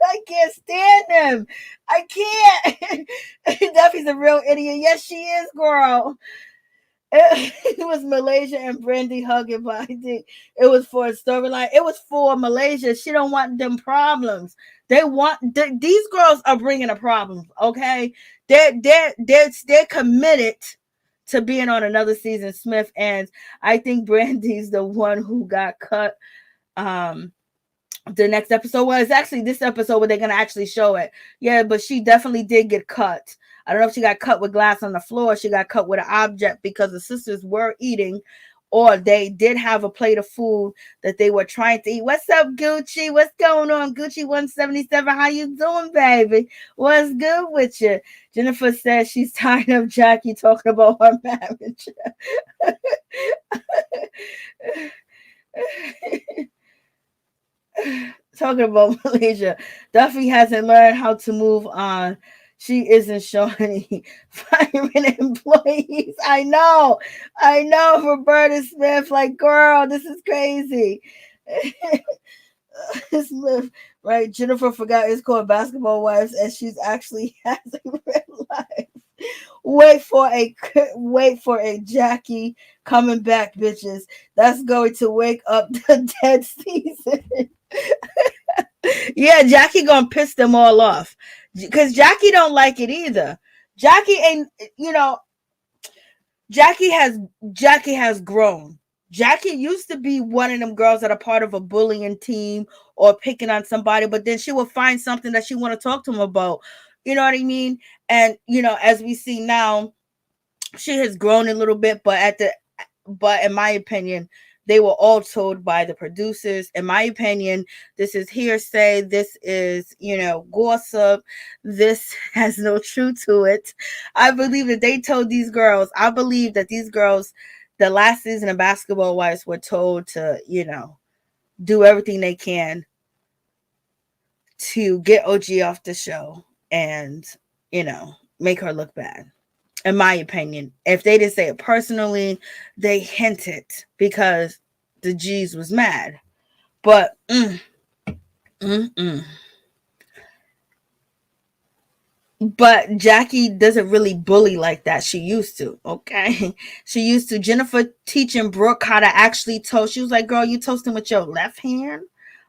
I can't stand them. I can't. Duffy's a real idiot. Yes, she is, girl. It was Malaysia and Brandi hugging, but I think it was for a storyline. It was for Malaysia. She don't want them problems. They want these girls are bringing a problem. Okay, they're committed to being on another season, Smith, and I think Brandy's the one who got cut. The next episode was actually this episode where they're gonna actually show it. Yeah, but she definitely did get cut. I don't know if she got cut with glass on the floor. She got cut with an object because the sisters were eating, or they did have a plate of food that they were trying to eat. What's up, Gucci? What's going on, Gucci 177? How you doing, baby? What's good with you? Jennifer says she's tired of Jackie talking about her marriage. Talking about Malaysia, Duffy hasn't learned how to move on. She isn't showing firing employees. I know, Roberta Smith. Like, girl, this is crazy. Smith, right? Jennifer forgot it's called Basketbal Wives, and she's actually has a real life. Wait for a Jackie coming back, bitches. That's going to wake up the dead season. Yeah, Jackie gonna piss them all off because Jackie don't like it either. Jackie ain't, Jackie has grown. Jackie used to be one of them girls that are part of a bullying team or picking on somebody, but then she will find something that she want to talk to them about. You know what I mean? And as we see now, she has grown a little bit, but in my opinion, they were all told by the producers. In my opinion, this is hearsay. This is, gossip. This has no truth to it. I believe that they told these girls. I believe that these girls, the last season of Basketbal Wives, were told to, do everything they can to get OG off the show and, make her look bad. In my opinion, if they didn't say it personally, they hinted because the G's was mad. But But Jackie doesn't really bully like that. She used to, okay? She used to. Jennifer teaching Brooke how to actually toast. She was like, girl, you toasting with your left hand?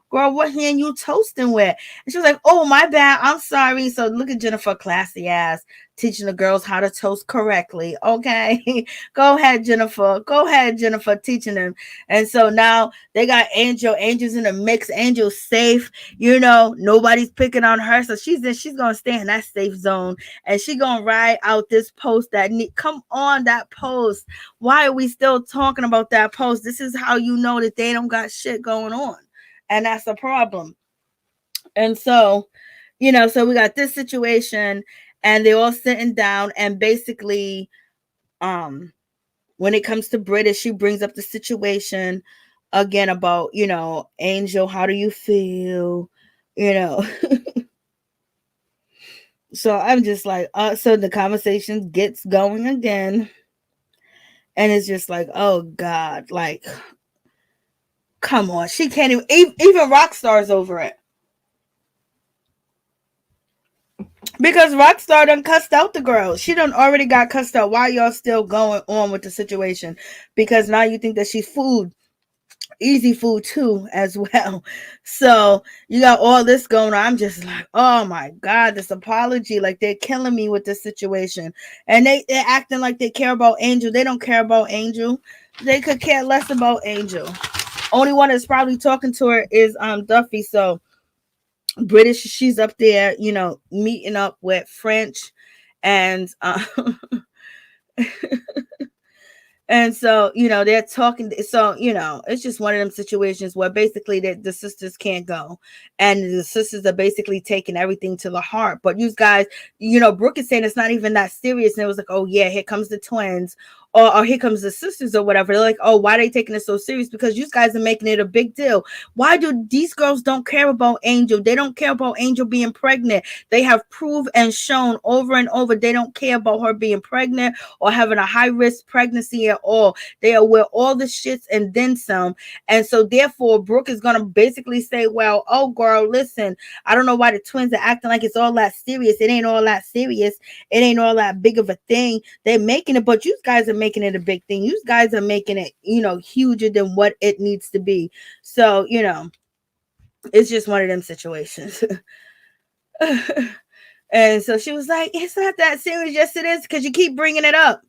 Girl, what hand you toasting with? And she was like, oh, my bad. I'm sorry. So look at Jennifer, classy ass, teaching the girls how to toast correctly. Okay. Go ahead, Jennifer, teaching them. And so now they got Angel's in the mix. Angel's safe. Nobody's picking on her. So she's going to stay in that safe zone. And she's going to ride out this post come on, that post. Why are we still talking about that post? This is how you know that they don't got shit going on. And that's a problem. And so, so we got this situation and they're all sitting down and basically, when it comes to British, she brings up the situation again about, Angel, how do you feel? So I'm just like, so the conversation gets going again. And it's just like, oh God, like, come on. She can't even Rockstar's over it. Because Rockstar done cussed out the girl. She done already got cussed out. Why y'all still going on with the situation? Because now you think that she's food. Easy food too, as well. So you got all this going on. I'm just like, oh my God, this apology. Like, they're killing me with this situation. And they're acting like they care about Angel. They don't care about Angel. They could care less about Angel. Only one that's probably talking to her is Duffy. So British, she's up there, meeting up with French, and and so, they're talking. So, it's just one of them situations where basically the sisters can't go. And the sisters are basically taking everything to the heart. But you guys, Brooke is saying it's not even that serious. And it was like, oh, yeah, here comes the twins. Or here comes the sisters or whatever. They're like, oh, why are they taking it so serious? Because you guys are making it a big deal. Why do these girls don't care about Angel? They don't care about Angel being pregnant. They have proved and shown over and over they don't care about her being pregnant or having a high risk pregnancy at all. They are with all the shits and then some. And so therefore Brooke is gonna basically say, well, oh girl, listen, I don't know why the twins are acting like it's all that serious. It ain't all that serious. It ain't all that big of a thing. They're making it, but you guys are making it a big thing. You guys are making it, huger than what it needs to be. So, it's just one of them situations. And so she was like, it's not that serious. Yes, it is, because you keep bringing it up.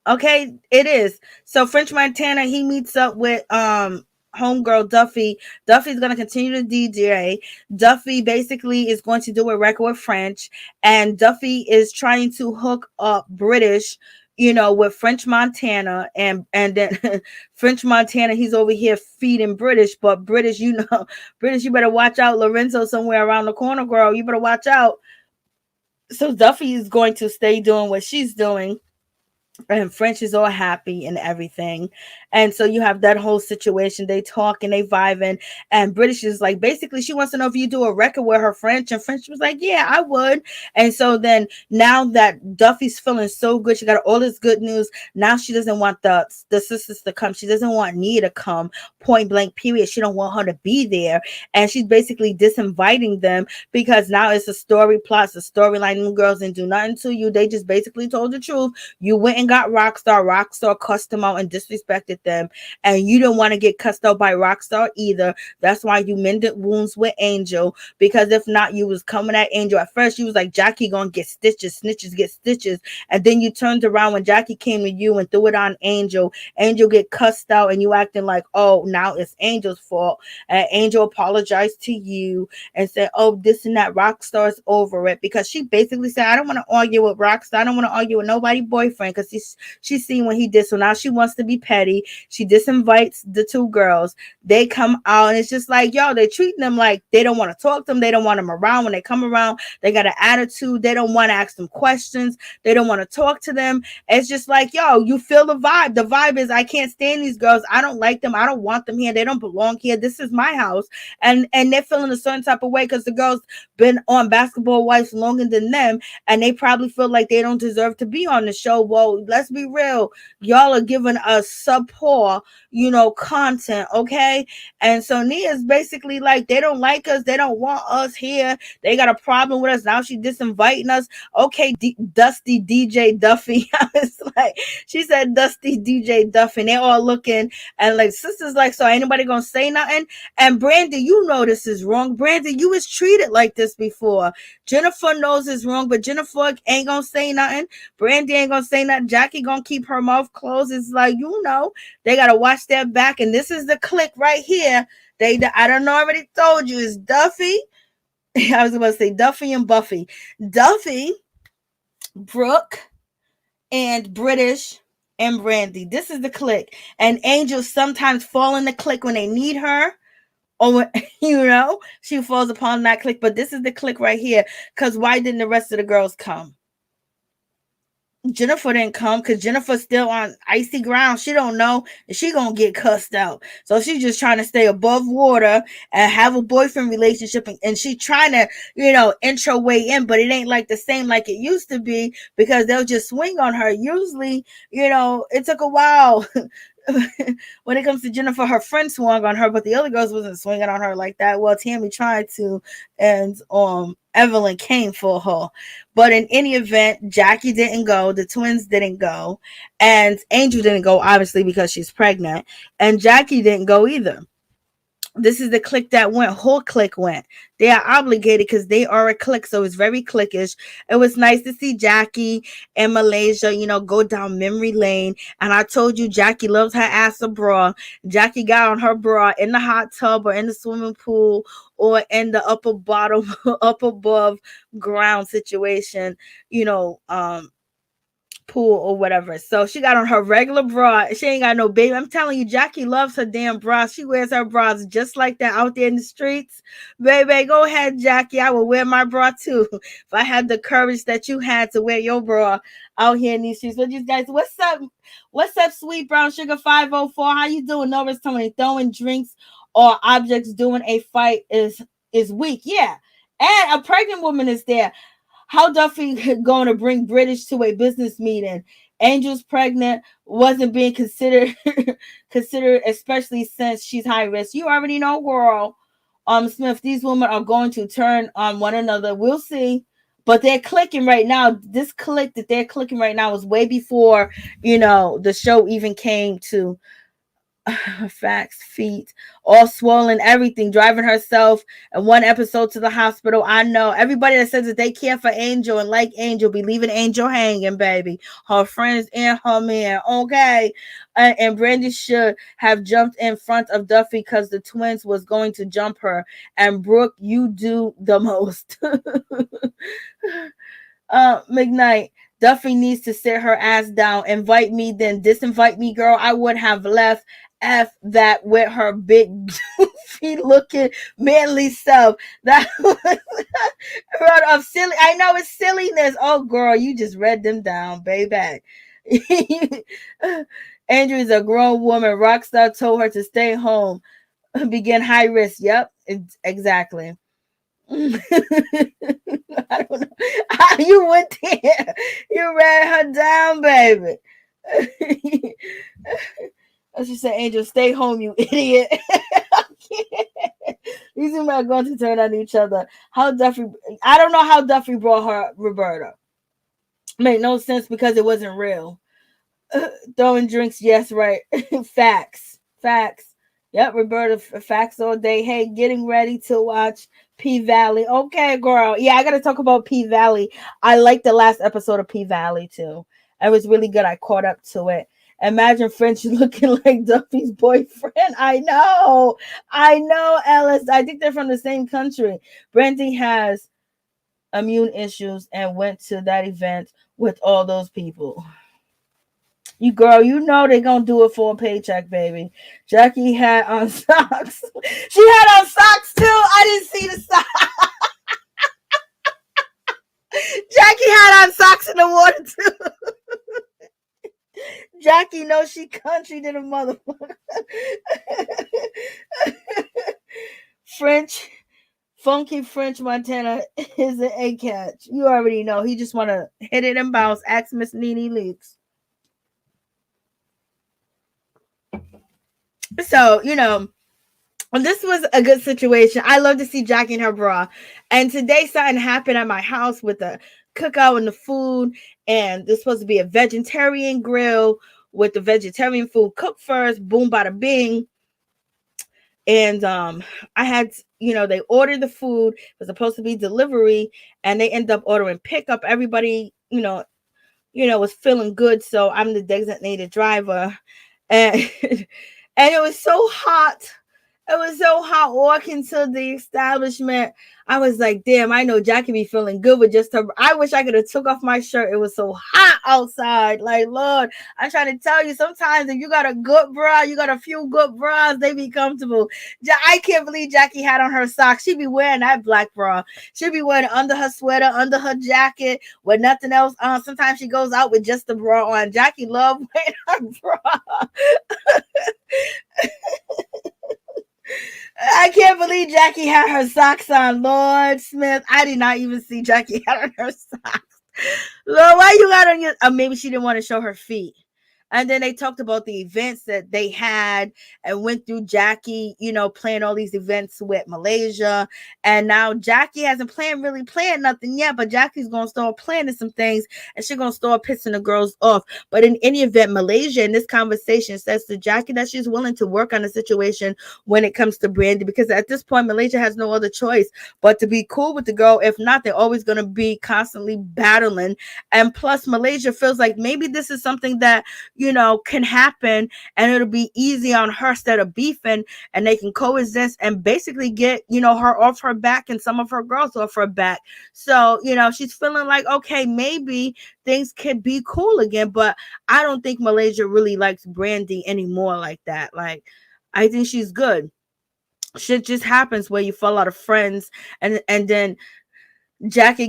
Okay, it is. So French Montana, he meets up with homegirl Duffy. Duffy's gonna continue to DJ. Duffy basically is going to do a record with French, and Duffy is trying to hook up British, with French Montana, and then French Montana, he's over here feeding British, but British, British, you better watch out. Lorenzo somewhere around the corner, girl. You better watch out. So Duffy is going to stay doing what she's doing. And French is all happy and everything. And so you have that whole situation. They talk and they vibing. And British is like, basically, she wants to know if you do a record with her French. And French was like, yeah, I would. And so then now that Duffy's feeling so good, she got all this good news. Now she doesn't want the sisters to come. She doesn't want Nia to come, point blank, period. She don't want her to be there. And she's basically disinviting them because now it's a story plot, it's a storyline. Them girls didn't do nothing to you. They just basically told the truth. You went and got Rockstar cussed them out and disrespected them, and you don't want to get cussed out by Rockstar either. That's why you mended wounds with Angel, because if not, you was coming at Angel. At first you was like, Jackie gonna get stitches, snitches get stitches, and then you turned around when Jackie came to you and threw it on Angel. Angel get cussed out and you acting like, oh, now it's Angel's fault, and Angel apologized to you and said, oh, this and that, Rockstar's over it, because she basically said, I don't want to argue with Rockstar, I don't want to argue with nobody boyfriend, because she's seen what he did. So now she wants to be petty. She disinvites the two girls. They come out and it's just like, yo, they treating them like they don't want to talk to them. They don't want them around. When they come around, they got an attitude. They don't want to ask them questions. They don't want to talk to them. It's just like, yo, you feel the vibe. The vibe is, I can't stand these girls. I don't like them. I don't want them here. They don't belong here. This is my house. And they're feeling a certain type of way because the girls been on Basketball Wives longer than them, and they probably feel like they don't deserve to be on the show. Well, let's be real. Y'all are giving us subpar, content, okay? And so Nia's basically like, they don't like us. They don't want us here. They got a problem with us. Now she disinviting us. Okay, Dusty DJ Duffy. I was like, she said Dusty DJ Duffy. And they're all looking and like, sisters like, so ain't nobody gonna say nothing? And Brandi, you know this is wrong. Brandi, you was treated like this before. Jennifer knows it's wrong, but Jennifer ain't gonna say nothing. Brandi ain't gonna say nothing. Jackie gonna keep her mouth closed. It's like, they gotta watch their back. And this is the clique right here. I don't already told you, it's Duffy. I was about to say Duffy and Buffy. Duffy, Brooke, and British, and Brandi. This is the clique. And Angel sometimes fall in the clique when they need her. Or, she falls upon that clique. But this is the clique right here. Because why didn't the rest of the girls come? Jennifer didn't come because Jennifer's still on icy ground. She don't know if she gonna get cussed out. So she's just trying to stay above water and have a boyfriend relationship. And she trying to, inch her way in, but it ain't like the same like it used to be because they'll just swing on her. Usually, it took a while. When it comes to Jennifer, her friend swung on her, but the other girls wasn't swinging on her like that. Well, Tami tried to, and Evelyn came for her. But in any event, Jackie didn't go, the twins didn't go, and Angel didn't go, obviously, because she's pregnant, and Jackie didn't go either. This is the clique that went. Whole clique went. They are obligated because they are a clique, so it's very cliquish. It was nice to see Jackie and Malaysia, go down memory lane. And I told you, Jackie loves her ass a bra. Jackie got on her bra in the hot tub or in the swimming pool or in the upper bottom, up above ground situation, you know, pool or whatever. So she got on her regular bra. She ain't got no baby. I'm telling you, Jackie loves her damn bra. She wears her bras just like that out there in the streets. Baby, go ahead, Jackie. I will wear my bra too. If I had the courage that you had to wear your bra out here in these streets. But you guys, what's up? What's up, Sweet Brown Sugar 504? How you doing? Notice somebody throwing drinks or objects during a fight is weak. Yeah. And a pregnant woman is there. How Duffy going to bring British to a business meeting? Angel's pregnant, wasn't being considered, especially since she's high risk. You already know, girl. Smith, these women are going to turn on one another. We'll see. But they're clicking right now. This click that they're clicking right now is way before, the show even came to facts, feet, all swollen, everything, driving herself and one episode to the hospital. I know everybody that says that they care for Angel and like Angel be leaving Angel hanging, baby. Her friends and her man, okay? And Brandi should have jumped in front of Duffy because the twins was going to jump her. And Brooke, you do the most. McKnight, Duffy needs to sit her ass down. Invite me, then disinvite me, girl. I would have left F that with her big goofy looking manly self. That of silly. I know it's silliness. Oh girl, you just read them down, baby. Andrew is a grown woman. Rockstar told her to stay home. Begin high risk. Yep, exactly. I don't know how you went there. You read her down, baby. I should say, Angel, stay home, you idiot. These women are going to turn on each other. How Duffy? I don't know how Duffy brought her Roberta. Made no sense because it wasn't real. Throwing drinks, yes, right. Facts. Yep, Roberta, facts all day. Hey, getting ready to watch P-Valley. Okay, girl. Yeah, I got to talk about P-Valley. I liked the last episode of P-Valley, too. It was really good. I caught up to it. Imagine French looking like Duffy's boyfriend. I know, Ellis. I think they're from the same country. Brandi has immune issues and went to that event with all those people. You girl, you know they're gonna do it for a paycheck, baby. Jackie had on socks. She had on socks too. I didn't see the socks. Jackie had on socks in the water too. Jackie knows she country than a motherfucker. French, funky French Montana is an egg catch. You already know. He just want to hit it and bounce. Ask Miss Nene Leaks. So, this was a good situation. I love to see Jackie in her bra. And today something happened at my house with the cookout and the food. And this supposed to be a vegetarian grill with the vegetarian food cooked first. Boom, bada bing. And I had, they ordered the food. It was supposed to be delivery. And they ended up ordering pickup. Everybody, was feeling good. So I'm the designated driver. And and it was so hot. It was so hot walking to the establishment. I was like, damn, I know Jackie be feeling good with just her. I wish I could have took off my shirt. It was so hot outside. Like, Lord, I'm trying to tell you, sometimes if you got a good bra, you got a few good bras, they be comfortable. I can't believe Jackie had on her socks. She be wearing that black bra. She be wearing it under her sweater, under her jacket, with nothing else on. Sometimes she goes out with just the bra on. Jackie love wearing her bra. I can't believe Jackie had her socks on, Lord Smith. I did not even see Jackie had on her socks. Lord, why you got on your... maybe she didn't want to show her feet. And then they talked about the events that they had and went through Jackie, playing all these events with Malaysia. And now Jackie hasn't really planned nothing yet, but Jackie's going to start planning some things and she's going to start pissing the girls off. But in any event, Malaysia in this conversation says to Jackie that she's willing to work on the situation when it comes to Brandi, because at this point, Malaysia has no other choice but to be cool with the girl. If not, they're always going to be constantly battling. And plus, Malaysia feels like maybe this is something that, can happen and it'll be easy on her instead of beefing, and they can coexist and basically get, her off her back and some of her girls off her back. So, she's feeling like, okay, maybe things could be cool again, but I don't think Malaysia really likes Brandi anymore like that. Like, I think she's good. Shit just happens where you fall out of friends, and then Jackie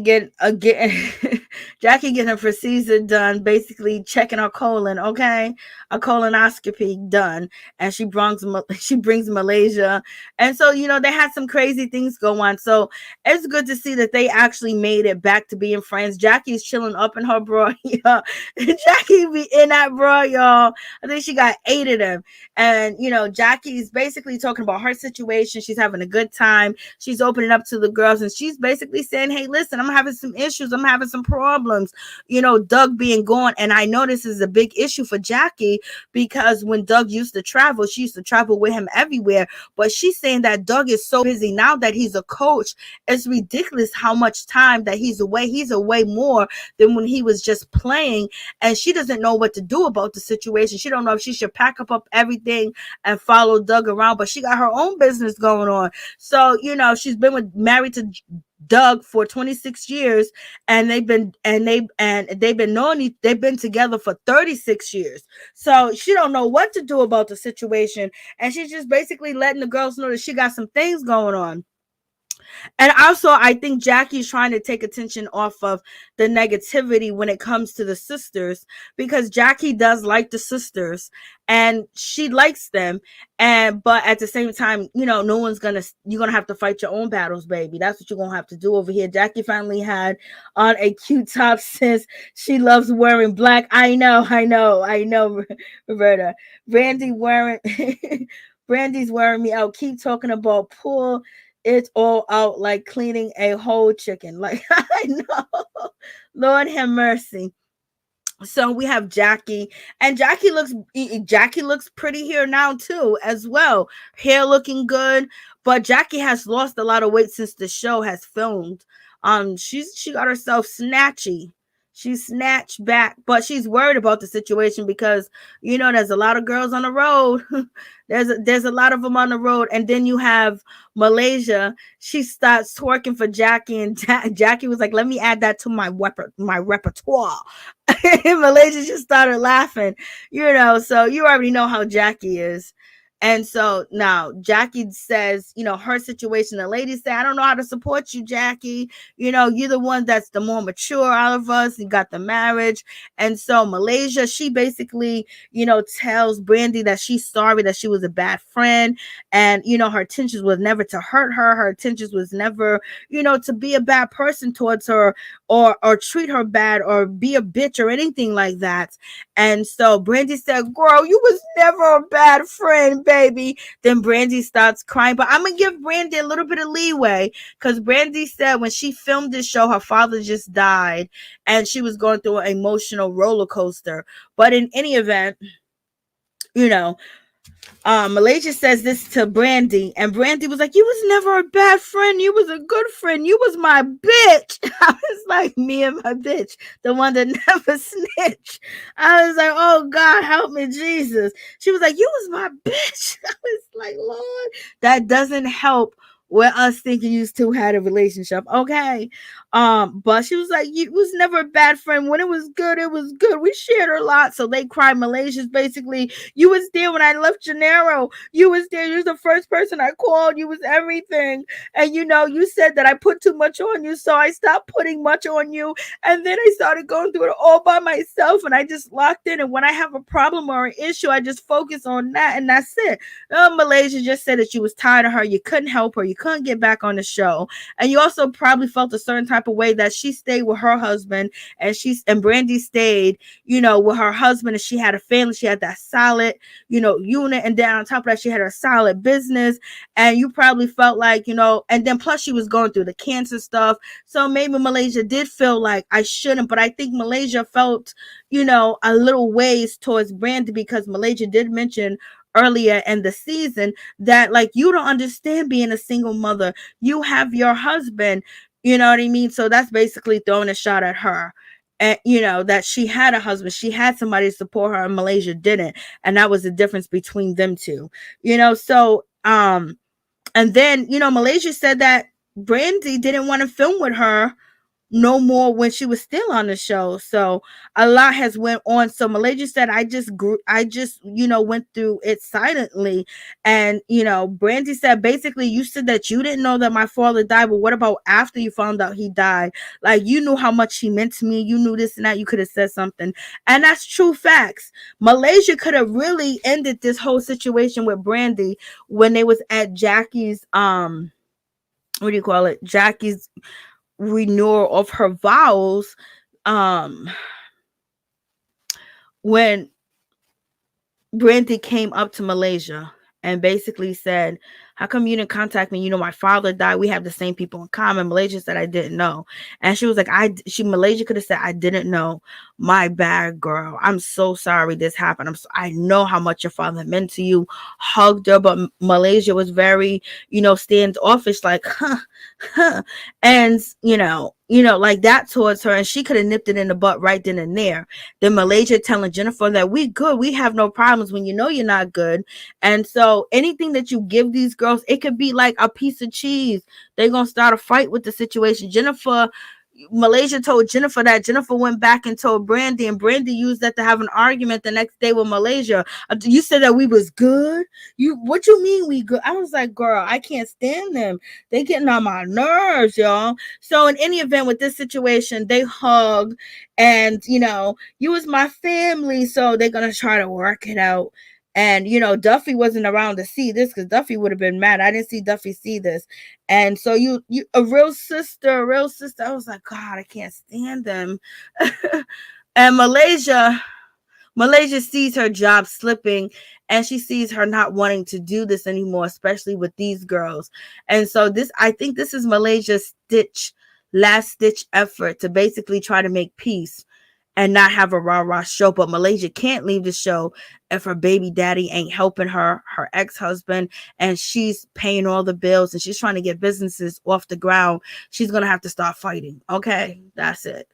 Jackie getting her procedure done, basically checking her colon, okay, a colonoscopy done, and she brings Malaysia, and so they had some crazy things go on. So it's good to see that they actually made it back to being friends. Jackie's chilling up in her bra, yeah. Jackie be in that bra, y'all. I think she got 8 of them, and Jackie's basically talking about her situation. She's having a good time. She's opening up to the girls, and she's basically saying, hey, listen, I'm having some issues. I'm having some problems, Doug being gone. And I know this is a big issue for Jackie because when Doug used to travel, she used to travel with him everywhere. But she's saying that Doug is so busy now that he's a coach. It's ridiculous how much time that he's away. He's away more than when he was just playing. And she doesn't know what to do about the situation. She don't know if she should pack up everything and follow Doug around, but she got her own business going on. So, she's been married to Doug for 26 years, and they've been together for 36 years. So she don't know what to do about the situation, and she's just basically letting the girls know that she got some things going on. And also, I think Jackie's trying to take attention off of the negativity when it comes to the sisters, because Jackie does like the sisters and she likes them. But at the same time, no one's you're gonna have to fight your own battles, baby. That's what you're gonna have to do over here. Jackie finally had on a cute top since she loves wearing black. I know, Roberta. Brandy's wearing me out. Keep talking about pull it's all out like cleaning a whole chicken. Like, I know. Lord have mercy. So we have Jackie, and Jackie looks pretty here now too, as well. Hair looking good, but Jackie has lost a lot of weight since the show has filmed. She got herself snatchy. She's snatched back, but she's worried about the situation because there's a lot of girls on the road. there's a lot of them on the road, and then you have Malaysia. She starts twerking for Jackie, and Jackie was like, "Let me add that to my repertoire." And Malaysia just started laughing, So you already know how Jackie is. And so now Jackie says, her situation, the lady said, I don't know how to support you, Jackie. You're the one that's the more mature out of us. You got the marriage. And so Malaysia, she basically, tells Brandi that she's sorry, that she was a bad friend. And, her intentions was never to hurt her. Her intentions was never, to be a bad person towards her or treat her bad or be a bitch or anything like that. And so Brandi said, girl, you was never a bad friend, baby. Then Brandi starts crying, but I'm gonna give Brandi a little bit of leeway because Brandi said when she filmed this show, her father just died and she was going through an emotional roller coaster. But in any event, Malaysia says this to Brandi, and Brandi was like, you was never a bad friend. You was a good friend. You was my bitch. I was like, me and my bitch, the one that never snitched. I was like, oh God, help me, Jesus. She was like, you was my bitch. I was like, Lord, that doesn't help with us thinking you two had a relationship. Okay. But she was like, you was never a bad friend. When it was good, it was good. We shared a lot. So they cried. Malaysia's basically, you was there when I left Gennaro. You was there. You was the first person I called. You was everything. And you said that I put too much on you. So I stopped putting much on you. And then I started going through it all by myself. And I just locked in. And when I have a problem or an issue, I just focus on that. And that's it. Malaysia just said that you was tired of her. You couldn't help her. You couldn't get back on the show. And you also probably felt a certain type type of way that she stayed with her husband, and Brandi stayed, with her husband, and she had a family. She had that solid, unit, and then on top of that, she had a solid business. And you probably felt like, and then plus she was going through the cancer stuff. So maybe Malaysia did feel like I shouldn't, but I think Malaysia felt, a little ways towards Brandi, because Malaysia did mention earlier in the season that, like, you don't understand being a single mother. You have your husband, you know what I mean? So that's basically throwing a shot at her. And that she had a husband, she had somebody to support her, and Malaysia didn't. And that was the difference between them two. So and then, Malaysia said that Brandi didn't want to film with her no more when she was still on the show. So a lot has went on. So Malaysia said, I just went through it silently. And Brandi said, basically, you said that you didn't know that my father died, but what about after you found out he died? Like, you knew how much he meant to me, you knew this and that, you could have said something. And that's true facts. Malaysia could have really ended this whole situation with Brandi when they was at Jackie's what do you call it, Jackie's renewal of her vows, when Brandi came up to Malaysia and basically said, how come you didn't contact me? My father died. We have the same people in common. Malaysia said, I didn't know. And she was like, Malaysia could have said, I didn't know. My bad, girl. I'm so sorry this happened. I know how much your father meant to you. Hugged her, but Malaysia was very, standoffish, like, and, like that towards her. And she could have nipped it in the butt right then and there. Then Malaysia telling Jennifer that we good. We have no problems when you're not good. And so anything that you give these girls, it could be like a piece of cheese. They're going to start a fight with the situation. Malaysia told Jennifer that. Jennifer went back and told Brandi, and Brandi used that to have an argument the next day with Malaysia. You said that we was good. What you mean we good? I was like, girl, I can't stand them. They getting on my nerves, y'all. So in any event, with this situation, they hug, and you was my family, so they're gonna try to work it out. And Duffy wasn't around to see this, because Duffy would have been mad. I didn't see Duffy see this. And so you a real sister. I was like, God, I can't stand them. And Malaysia sees her job slipping, and she sees her not wanting to do this anymore, especially with these girls. And so I think this is Malaysia's last stitch effort to basically try to make peace and not have a rah-rah show. But Malaysia can't leave the show if her baby daddy ain't helping her ex-husband, and she's paying all the bills, and she's trying to get businesses off the ground. She's going to have to start fighting. Okay, that's it.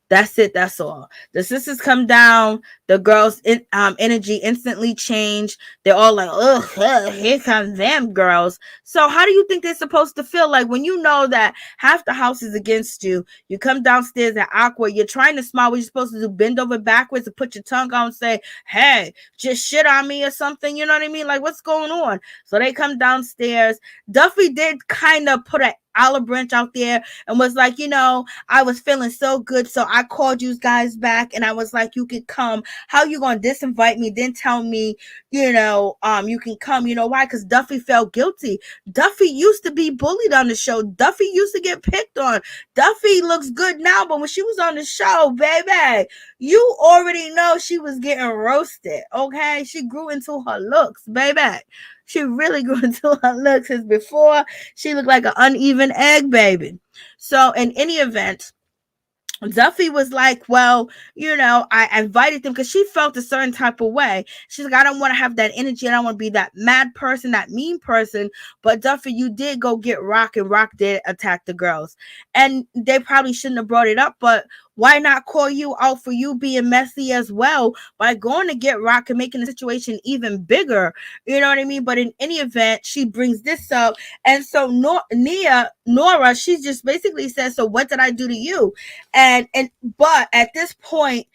That's all. The sisters come down. The girls' energy instantly change. They're all like, ugh, here comes them girls. So how do you think they're supposed to feel? Like, when you know that half the house is against you, you come downstairs at awkward, you're trying to smile. What you're supposed to do, bend over backwards and put your tongue out and say, hey, just shit on me or something. You know what I mean? Like, what's going on? So they come downstairs. Duffy did kind of put an olive branch out there and was like, I was feeling so good, so I called you guys back, and I was like, you could come. How you gonna disinvite me, then tell me, you can come? Why? Because Duffy felt guilty. Duffy used to be bullied on the show. Duffy used to get picked on. Duffy looks good now, but when she was on the show, baby, you already know she was getting roasted. Okay, she grew into her looks, baby. She really grew into her looks, because before she looked like an uneven egg, baby. So in any event, Duffy was like, well, I invited them because she felt a certain type of way. She's like, I don't want to have that energy. I don't want to be that mad person, that mean person. But Duffy, you did go get Rock, and Rock did attack the girls. And they probably shouldn't have brought it up, but why not call you out for you being messy as well by going to get Rock and making the situation even bigger? You know what I mean? But in any event, she brings this up. And so Nora, she just basically says, so what did I do to you? But at this point,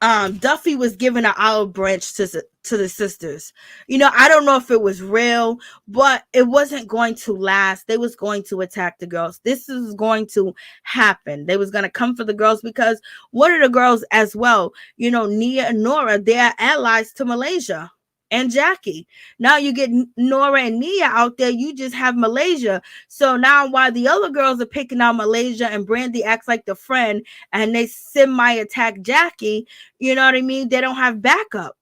Duffy was given an olive branch to the sisters. I don't know if it was real, but it wasn't going to last. They was going to attack the girls. This is going to happen. They was going to come for the girls, because one of the girls as well, Nia and Nora, they are allies to Malaysia. and Jackie. Now you get Nora and Nia out there. You just have Malaysia. So now while the other girls are picking out Malaysia and Brandi acts like the friend and they semi-attack Jackie, you know what I mean? They don't have backup.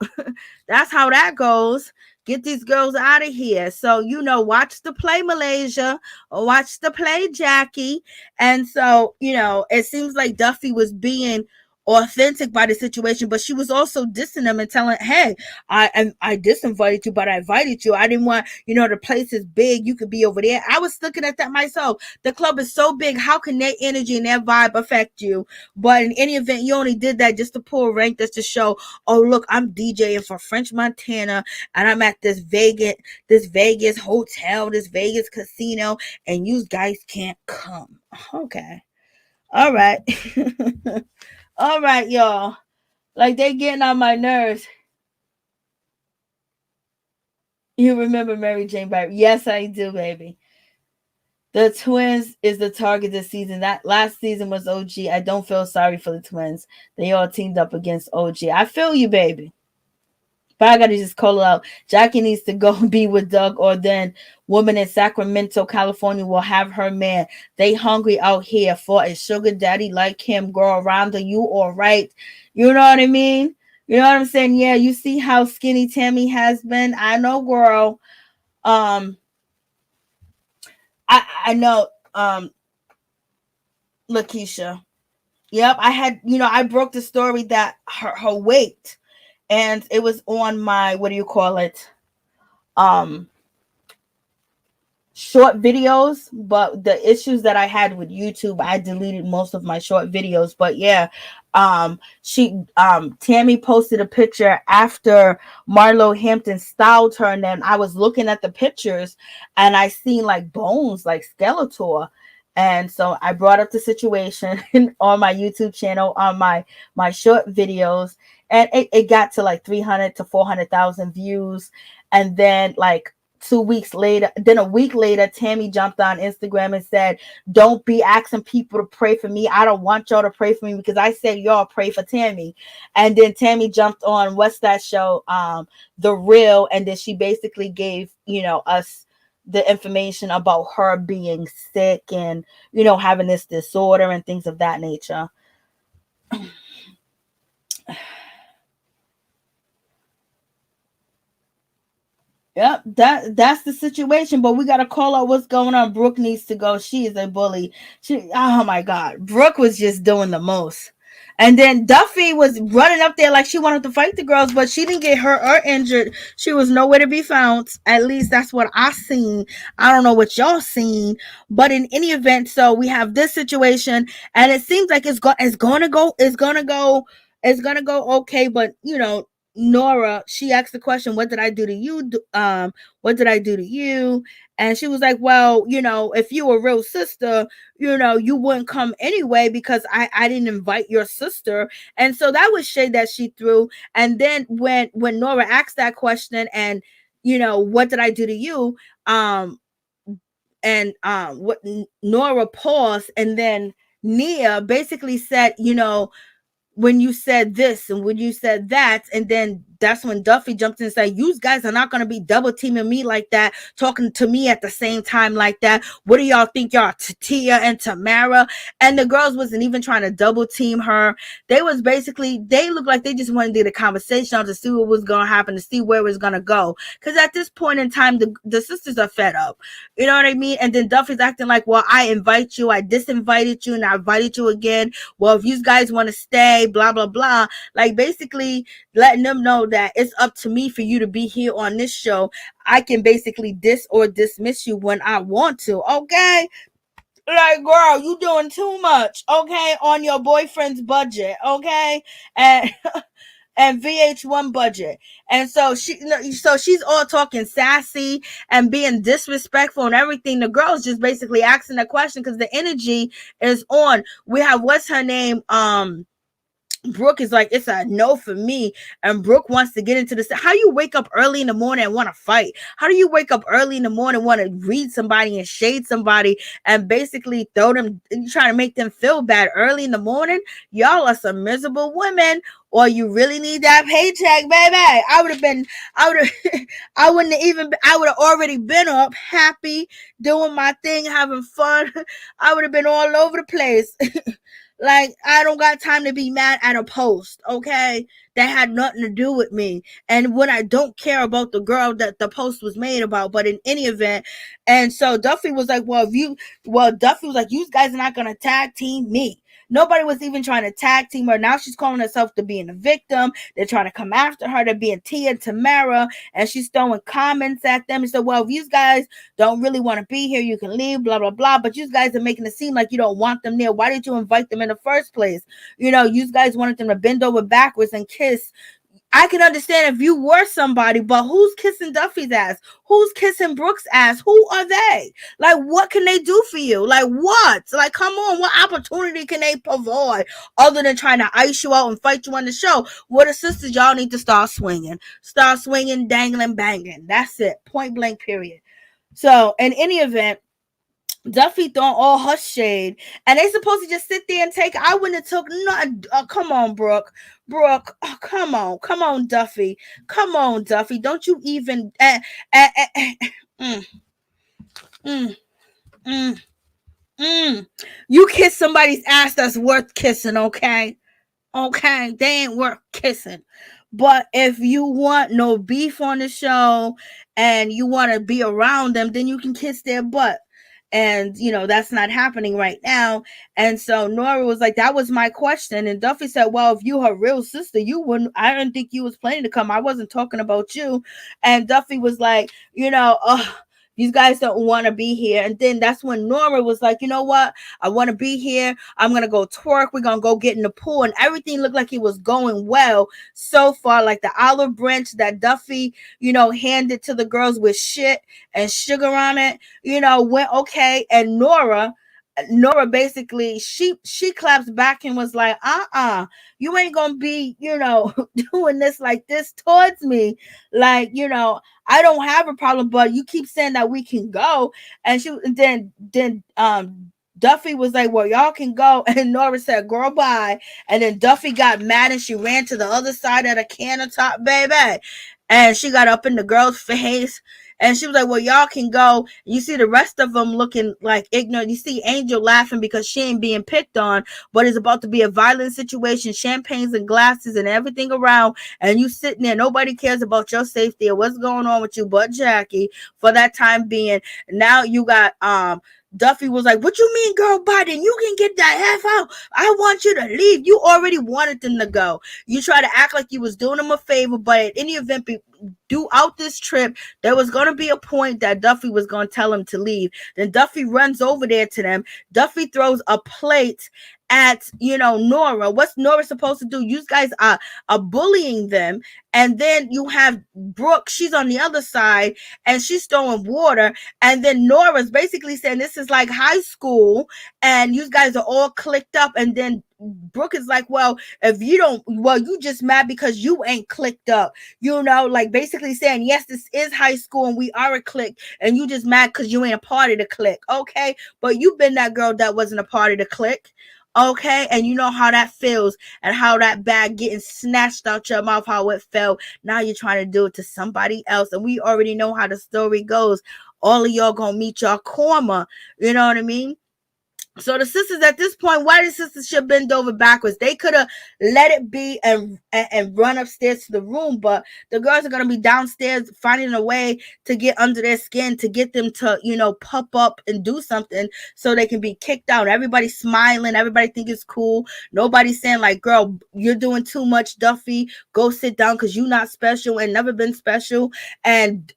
That's how that goes. Get these girls out of here. So, watch the play, Malaysia, or watch the play, Jackie. And so, it seems like Duffy was being authentic by the situation, but she was also dissing them and telling, hey, I disinvited you, but I invited you. I didn't want, the place is big. You could be over there. I was looking at that myself. The club is so big. How can their energy and their vibe affect you? But in any event, you only did that just to pull rank, just to show, oh, look, I'm DJing for French Montana and I'm at this Vegas hotel, this Vegas casino, and you guys can't come. Okay. All right. All right, y'all. Like, they getting on my nerves. You remember Mary Jane Barry? Yes, I do, baby. The twins is the target this season. That last season was OG. I don't feel sorry for the twins. They all teamed up against OG. I feel you, baby. But I gotta just call it out. Jackie needs to go be with Doug, or then woman in Sacramento, California will have her man. They hungry out here for a sugar daddy like him. Girl, Rhonda, you all right? You know what I mean? You know what I'm saying? Yeah, you see how skinny Tammy has been. I know, girl. I know. Lakeisha. Yep, I had. I broke the story that her weight. And it was on my, what do you call it? Short videos, but the issues that I had with YouTube, I deleted most of my short videos. But yeah, Tammy posted a picture after Marlo Hampton styled her, and then I was looking at the pictures and I seen like bones, like Skeletor. And so I brought up the situation on my YouTube channel, on my short videos, and it got to like 300 to 400,000 views. And then like 2 weeks later, then a week later, Tammy jumped on Instagram and said, don't be asking people to pray for me. I don't want y'all to pray for me because I said y'all pray for Tammy. And then Tammy jumped on, what's that show? The Real. And then she basically gave, us the information about her being sick and, having this disorder and things of that nature. Yep, that's the situation. But we gotta call out what's going on. Brooke needs to go. She is a bully. Oh my god, Brooke was just doing the most. And then Duffy was running up there like she wanted to fight the girls, but she didn't get hurt or injured. She was nowhere to be found. At least that's what I seen. I don't know what y'all seen, but in any event, so we have this situation, and it seems like it's gonna go okay. But Nora, she asked the question, what did I do to you? What did I do to you? And she was like, well, if you were a real sister, you wouldn't come anyway because I didn't invite your sister. And so that was shade that she threw. And then when Nora asked that question and, what did I do to you? What Nora paused, and then Nia basically said, when you said this and when you said that, and then that's when Duffy jumped in and said, you guys are not going to be double teaming me like that, talking to me at the same time like that. What do y'all think y'all, Tia and Tamara? And the girls wasn't even trying to double team her. They looked like they just wanted to get a conversation to see what was going to happen, to see where it was going to go. Because at this point in time, the sisters are fed up. You know what I mean? And then Duffy's acting like, well, I invite you, I disinvited you, and I invited you again. Well, if you guys want to stay, blah, blah, blah. Like basically letting them know that it's up to me for you to be here on this show. I can basically dis or dismiss you when I want to. Okay. Like, girl, you doing too much. Okay. On your boyfriend's budget. Okay. And VH1 budget. And so she's all talking sassy and being disrespectful and everything. The girl's just basically asking a question because the energy is on. We have, what's her name? Brooke is like, it's a no for me. And Brooke wants to get into this. How you wake up early in the morning and want to fight? How do you wake up early in the morning, want to read somebody and shade somebody and basically throw them, trying to make them feel bad early in the morning? Y'all are some miserable women, or you really need that paycheck, baby. I would have, I wouldn't have even, I would have already been up, happy, doing my thing, having fun. I would have been all over the place. Like, I don't got time to be mad at a post, okay? That had nothing to do with me. And when I don't care about the girl that the post was made about, but in any event. And so Duffy was like, Duffy was like, you guys are not going to tag team me. Nobody was even trying to tag team her. Now she's calling herself to being a victim. They're trying to come after her. They're being Tia and Tamara. And she's throwing comments at them. And so, well, if you guys don't really want to be here, you can leave, blah, blah, blah. But you guys are making it seem like you don't want them there. Why did you invite them in the first place? You know, you guys wanted them to bend over backwards and kiss. I can understand if you were somebody, but who's kissing Duffy's ass? Who's kissing Brooke's ass? Who are they? Like, what can they do for you? Like, what? Like, come on, what opportunity can they provide other than trying to ice you out and fight you on the show? What the sisters, y'all need to start swinging. Start swinging, dangling, banging. That's it. Point blank, period. So, in any event, Duffy throwing all her shade, and they supposed to just sit there and take. I wouldn't have took nothing. Come on, Brooke. Come on, Duffy. Come on, Duffy. Don't you even? Mm, mm, mm, You kiss somebody's ass that's worth kissing, okay? Okay, they ain't worth kissing. But if you want no beef on the show and you want to be around them, then you can kiss their butt. And, you know, that's not happening right now. And so Nora was like, that was my question. And Duffy said, well, if you her real sister, you wouldn't, I didn't think you was planning to come. I wasn't talking about you. And Duffy was like, you know, these guys don't want to be here. And then that's when Nora was like, you know what? I want to be here. I'm going to go twerk. We're going to go get in the pool. And everything looked like it was going well so far. Like the olive branch that Duffy, you know, handed to the girls with shit and sugar on it, you know, went okay. And Nora basically, she claps back and was like, you ain't gonna be, you know, doing this like this towards me. Like, you know, I don't have a problem, but you keep saying that we can go. And then Duffy was like, well, y'all can go. And Nora said, girl, bye. And then Duffy got mad and she ran to the other side of the countertop, baby. And she got up in the girl's face. And she was like, well, y'all can go. You see the rest of them looking like ignorant. You see Angel laughing because she ain't being picked on, but it's about to be a violent situation, champagnes and glasses and everything around. And you sitting there, nobody cares about your safety or what's going on with you but Jackie for that time being. Now you got Duffy was like, what you mean, girl, Biden? You can get that F out. I want you to leave. You already wanted them to go. You try to act like you was doing them a favor, but at any event, throughout this trip, there was going to be a point that Duffy was going to tell him to leave. Then Duffy runs over there to them. Duffy throws a plate at, you know, Nora. What's Nora supposed to do? You guys are bullying them. And then you have Brooke. She's on the other side and she's throwing water. And then Nora's basically saying this is like high school and you guys are all clicked up. And then Brooke is like, well, if you don't, well, you just mad because you ain't clicked up, you know, like basically saying, yes, this is high school and we are a clique and you just mad because you ain't a part of the clique. Okay. But you've been that girl that wasn't a part of the clique. Okay, and you know how that feels and how that bag getting snatched out your mouth, how it felt. Now you're trying to do it to somebody else, and we already know how the story goes. All of y'all gonna meet your karma. You know what I mean? So the sisters at this point, why the sisters should bend over backwards? They could have let it be and run upstairs to the room, but the girls are going to be downstairs finding a way to get under their skin, to get them to, you know, pup up and do something so they can be kicked out. Everybody's smiling. Everybody think it's cool. Nobody's saying like, girl, you're doing too much, Duffy. Go sit down because you're not special and never been special. And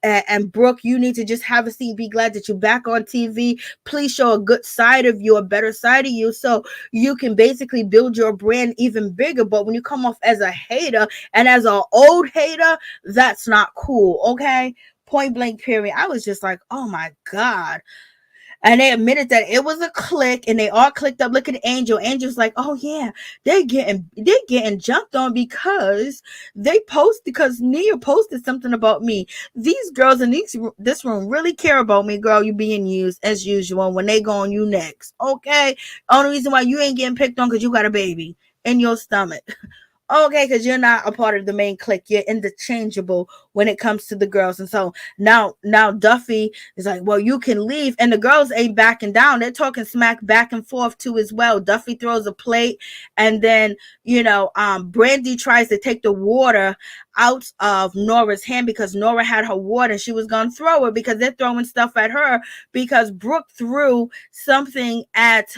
Brooke, you need to just have a seat. Be glad that you're back on TV. Please show a good side of you, a better side of you, so you can basically build your brand even bigger. But when you come off as a hater and as an old hater, that's not cool. Okay, point blank, period. I was just like, oh my god. And they admitted that it was a clique, and they all clicked up. Look at Angel. Angel's like, oh yeah, they're getting jumped on because because Nia posted something about me. These girls in this room really care about me, girl. You being used as usual when they go on you next. Okay. Only reason why you ain't getting picked on because you got a baby in your stomach. Okay, because you're not a part of the main clique. You're interchangeable when it comes to the girls. And so now Duffy is like, well, you can leave. And the girls ain't backing down. They're talking smack back and forth too as well. Duffy throws a plate, and then, Brandi tries to take the water out of Nora's hand because Nora had her water and she was going to throw it because they're throwing stuff at her because Brooke threw something at,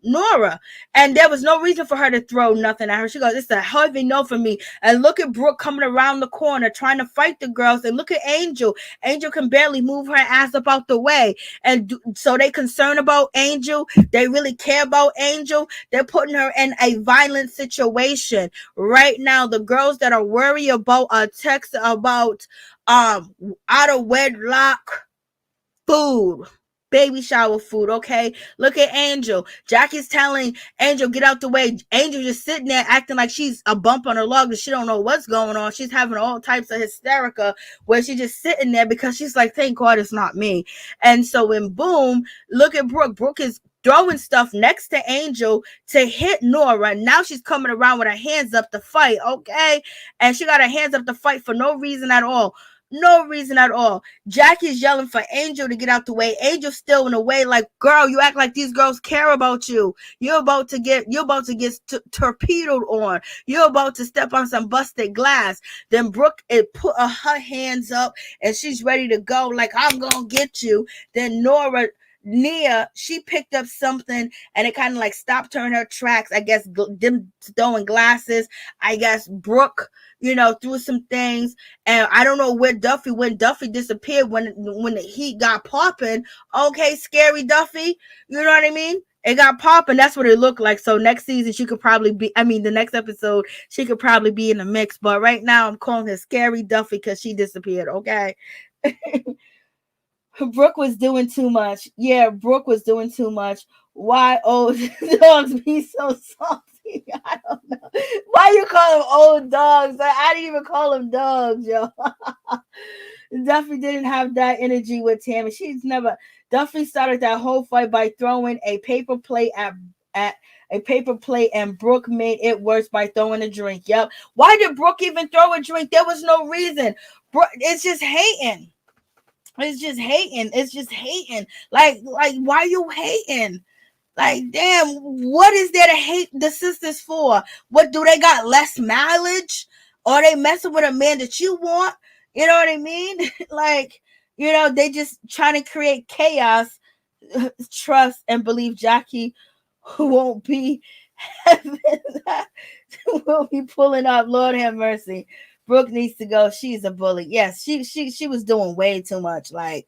Nora. And there was no reason for her to throw nothing at her. She goes, it's a heavy no for me. And look at Brooke coming around the corner trying to fight the girls. And look at Angel. Angel can barely move her ass up out the way. And so they concerned about Angel. They really care about Angel. They're putting her in a violent situation. Right now, the girls that are worried about a text about out of wedlock food, baby shower food. Okay, look at Angel. Jackie's telling Angel, get out the way. Angel just sitting there acting like she's a bump on her log and she don't know what's going on. She's having all types of hysterica where she's just sitting there because she's like, thank God it's not me. And so when boom, look at Brooke. Brooke is throwing stuff next to Angel to hit Nora. Now she's coming around with her hands up to fight, okay? And she got her hands up to fight for no reason at all. No reason at all. Jackie's yelling for Angel to get out the way. Angel's still in the way, like, girl, you act like these girls care about you. You're about to get torpedoed on. You're about to step on some busted glass. Then Brooke put her hands up and she's ready to go, like, I'm gonna get you. Then Nia, she picked up something and it kind of like stopped her in her tracks. I guess them throwing glasses. I guess Brooke, threw some things. And I don't know when Duffy disappeared when the heat got popping. Okay, scary Duffy. You know what I mean? It got popping. That's what it looked like. So next season, the next episode, she could probably be in the mix. But right now, I'm calling her Scary Duffy because she disappeared. Okay. Brooke was doing too much. Yeah, Brooke was doing too much. Why old dogs be so salty? I don't know. Why you call them old dogs? I didn't even call them dogs, yo. Duffy didn't have that energy with Tami. Duffy started that whole fight by throwing a paper plate at a paper plate, and Brooke made it worse by throwing a drink. Yep. Why did Brooke even throw a drink? There was no reason. It's just hating. It's just hating. Like, why you hating? Like, damn, what is there to hate the sisters for? What, do they got less mileage? Or they messing with a man that you want? You know what I mean? Like, they just trying to create chaos. Trust and believe Jackie won't be will be pulling up. Lord have mercy. Brooke needs to go. She's a bully. Yes, she was doing way too much, like,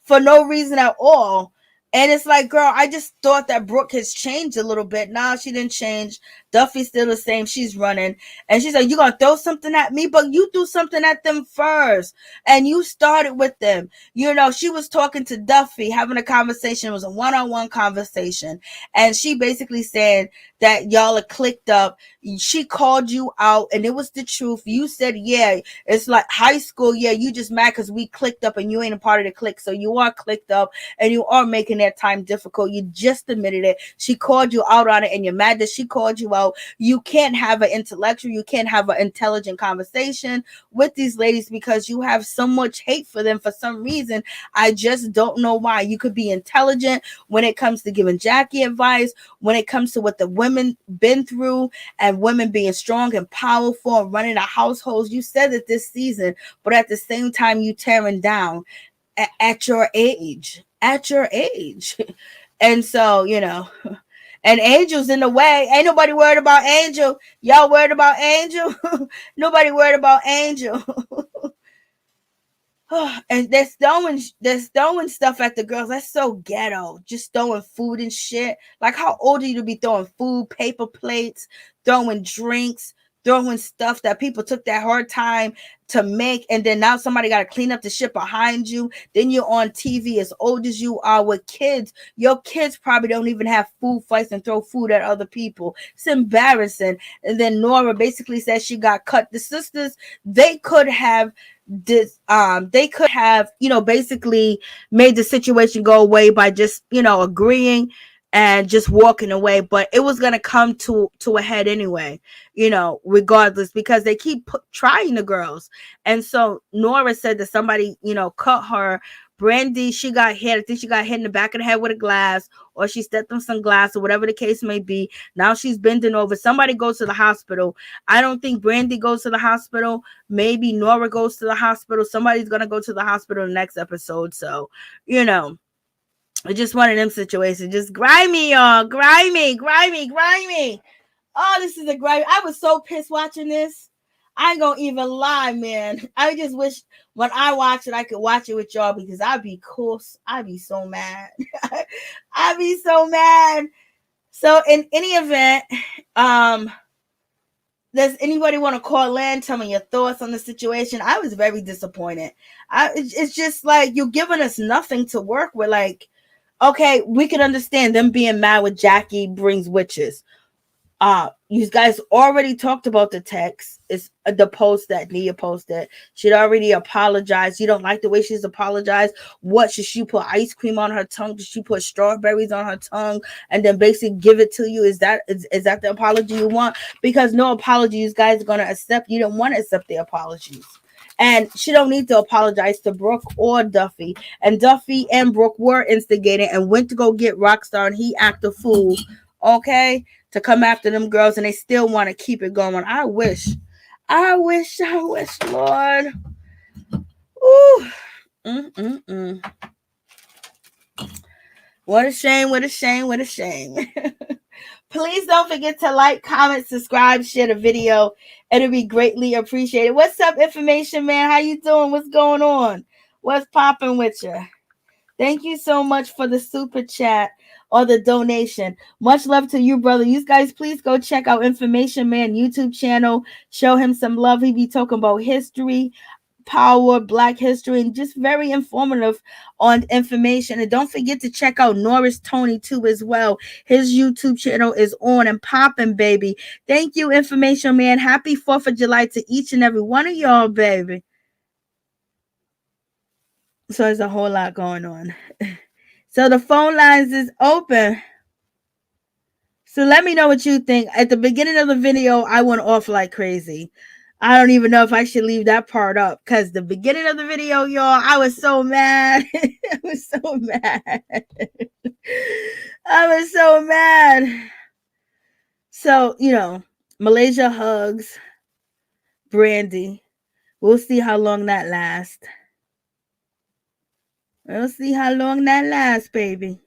for no reason at all. And it's like, girl, I just thought that Brooke has changed a little bit. Nah, she didn't change. Duffy's still the same. She's running. And she's like, you gonna throw something at me? But you threw something at them first. And you started with them. She was talking to Duffy, having a conversation. It was a one-on-one conversation. And she basically said that y'all are clicked up. She called you out, and it was the truth. You said, yeah, it's like high school. Yeah, you just mad because we clicked up and you ain't a part of the clique. So you are clicked up and you are making that time difficult. You just admitted it. She called you out on it, and you're mad that she called you out. You can't have an intellectual, you can't have an intelligent conversation with these ladies because you have so much hate for them for some reason. I just don't know why. You could be intelligent when it comes to giving Jackie advice, when it comes to what the women been through, and women being strong and powerful and running a households. You said it this season, but at the same time, you tearing down at your age. And so, and Angel's in the way. Ain't nobody worried about Angel. Y'all worried about Angel? Nobody worried about Angel. And they're throwing stuff at the girls. That's so ghetto. Just throwing food and shit. Like, how old are you to be throwing food, paper plates, throwing drinks, throwing stuff that people took that hard time to make, and then now somebody got to clean up the shit behind you. Then you're on TV as old as you are with kids. Your kids probably don't even have food fights and throw food at other people. It's embarrassing. And then Nora basically says she got cut. The sisters, they could have basically made the situation go away by just agreeing and just walking away, but it was gonna come to a head anyway, regardless, because they keep trying the girls. And so Nora said that somebody cut her. Brandi, she got hit. I think she got hit in the back of the head with a glass, or she stepped on some glass, or whatever the case may be. Now she's bending over. Somebody goes to the hospital. I don't think Brandi goes to the hospital. Maybe Nora goes to the hospital. Somebody's gonna go to the hospital in the next episode. So it's just one of them situations. Just grimy, y'all. Grimy. Oh, this is a grimy. I was so pissed watching this. I ain't gonna even lie, man. I just wish when I watch it, I could watch it with y'all, because I'd be cool. I'd be so mad. I'd be so mad. So in any event, does anybody want to call in? Tell me your thoughts on the situation. I was very disappointed. It's just like, you're giving us nothing to work with. Like, okay, we can understand them being mad with Jackie brings witches. You guys already talked about the text. It's the post that Nia posted. She'd already apologized. You don't like the way she's apologized. What, should she put ice cream on her tongue? Did she put strawberries on her tongue and then basically give it to you? Is that the apology you want? Because no apology you guys are gonna accept. You don't want to accept the apologies. And she don't need to apologize to Brooke or Duffy. And Duffy and Brooke were instigated and went to go get Rockstar, and he acted a fool, okay, to come after them girls, and they still want to keep it going. I wish, Lord. Ooh. What a shame. Please don't forget to like, comment, subscribe, share the video. It'll be greatly appreciated. What's up, Information Man? How you doing? What's going on? What's popping with you? Thank you so much for the super chat or the donation. Much love to you, brother. You guys, please go check out Information Man YouTube channel. Show him some love. He be talking about history, power, Black history, and just very informative on information. And don't forget to check out Norris Tony too as well. His YouTube channel is on and popping, baby. Thank you, Information Man. Happy 4th of July to each and every one of y'all, baby. So there's a whole lot going on. So the phone lines is open. So let me know what you think. At the beginning of the video, I went off like crazy. I don't even know if I should leave that part up, because the beginning of the video, y'all, I was so mad. I was so mad. So, Malaysia hugs Brandi. We'll see how long that lasts. We'll see how long that lasts, baby.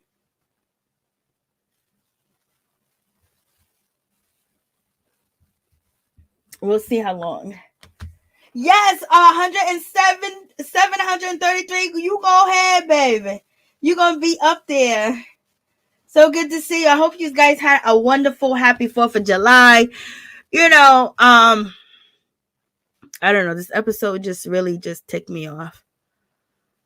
We'll see how long. Yes, 733. You go ahead, baby. You're going to be up there. So good to see you. I hope you guys had a wonderful, happy 4th of July. I don't know. This episode just really just ticked me off.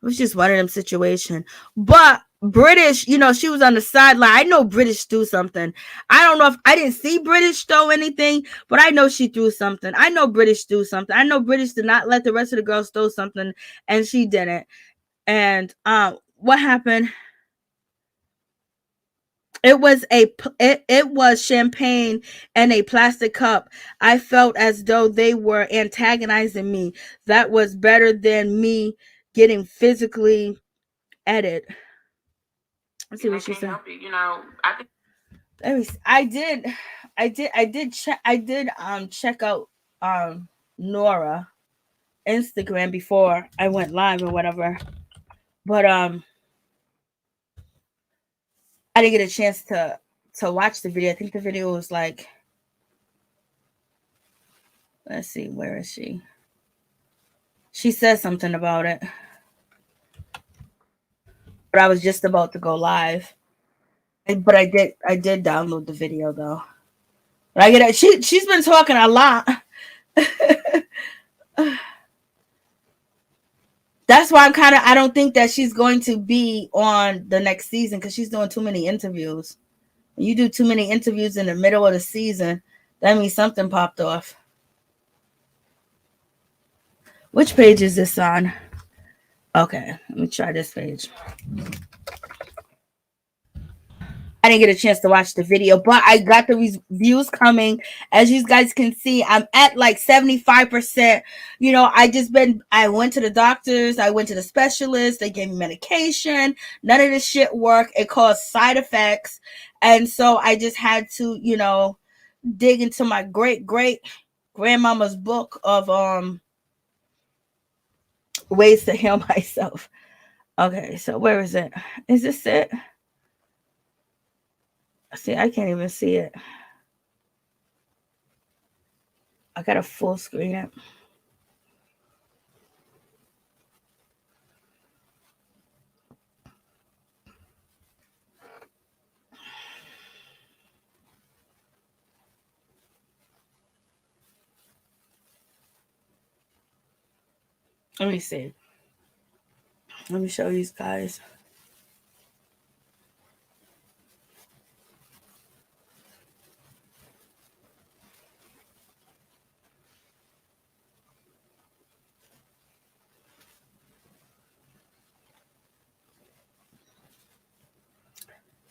It was just one of them situations. But British, she was on the sideline. I know British threw something. I don't know if I didn't see British throw anything, but I know she threw something. I know British threw something. I know British did not let the rest of the girls throw something, and she didn't. And what happened? It was champagne and a plastic cup. I felt as though they were antagonizing me. That was better than me getting physically at it. Let's see what she said. I did check out Nora Instagram before I went live or whatever, but I didn't get a chance to watch the video. I think the video was like, let's see, where is she? She said something about it, but I was just about to go live. But I did download the video though. I get it. She's been talking a lot. That's why I don't think that she's going to be on the next season because she's doing too many interviews. When you do too many interviews in the middle of the season, that means something popped off. Which page is this on? Okay, let me try this page. I didn't get a chance to watch the video, but I got the reviews coming. As you guys can see, I'm at like 75%. I went to the doctors, I went to the specialist, they gave me medication. None of this shit worked. It caused side effects. And so I just had to, dig into my great grandmama's book of ways to heal myself. Okay, so where is it? Is this it? See, I can't even see it. I got a full screen it. Let me see. Let me show you guys.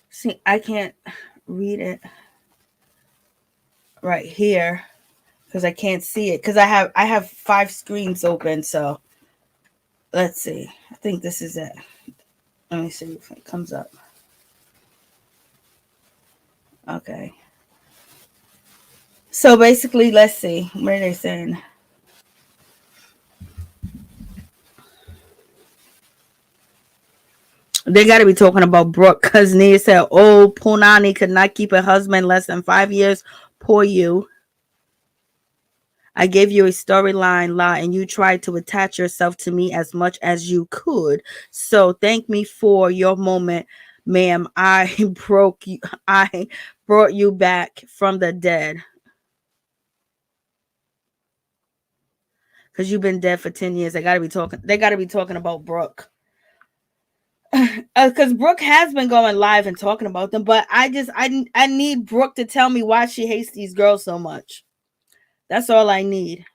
See, I can't read it right here because I can't see it because I have 5 screens open. So let's see. I think this is it. Let me see if it comes up. Okay. So basically, let's see. What are they saying? They got to be talking about Brooke because Nia said, "Oh, Punani could not keep a husband less than 5 years. Poor you. I gave you a storyline, La, and you tried to attach yourself to me as much as you could. So thank me for your moment, ma'am. I brought you back from the dead. Because you've been dead for 10 years. They gotta be talking about Brooke. Because Brooke has been going live and talking about them, but I need Brooke to tell me why she hates these girls so much. That's all I need.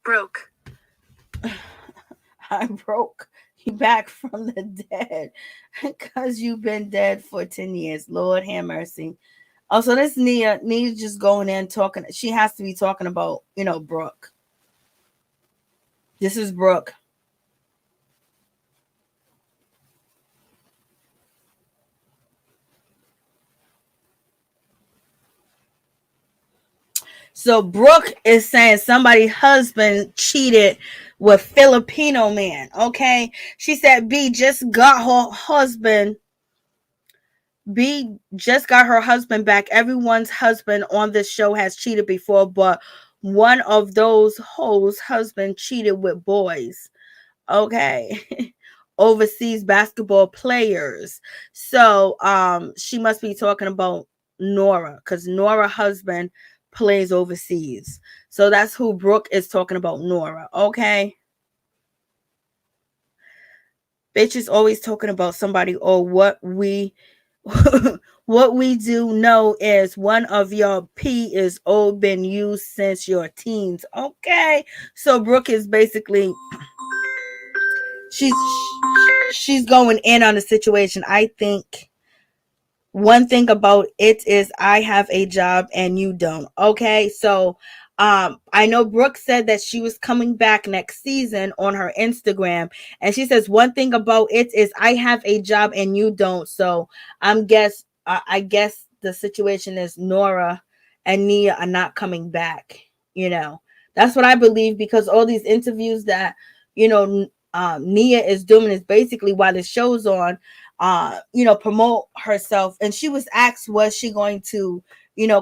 Broke. I broke you back from the dead because you've been dead for 10 years. Lord have mercy. Also, this Nia's just going in talking. She has to be talking about, Brooke. This is Brooke. So Brooke is saying somebody's husband cheated with Filipino man. Okay. She said B just got her husband back. Everyone's husband on this show has cheated before, but one of those hoes' husband cheated with boys. Okay. Overseas basketball players. So she must be talking about Nora because Nora's husband plays overseas. So that's who Brooke is talking about, Nora. Okay. Bitch is always talking about somebody or what we what we do know is one of your P is old been used since your teens. Okay. So Brooke is basically she's going in on the situation. I think one thing about it is I have a job and you don't. Okay. So I know Brooke said that she was coming back next season on her Instagram, and she says one thing about it is I have a job and you don't. So I guess the situation is Nora and Nia are not coming back. That's what I believe because all these interviews that Nia is doing is basically while the show's on, promote herself. And she was asked, was she going to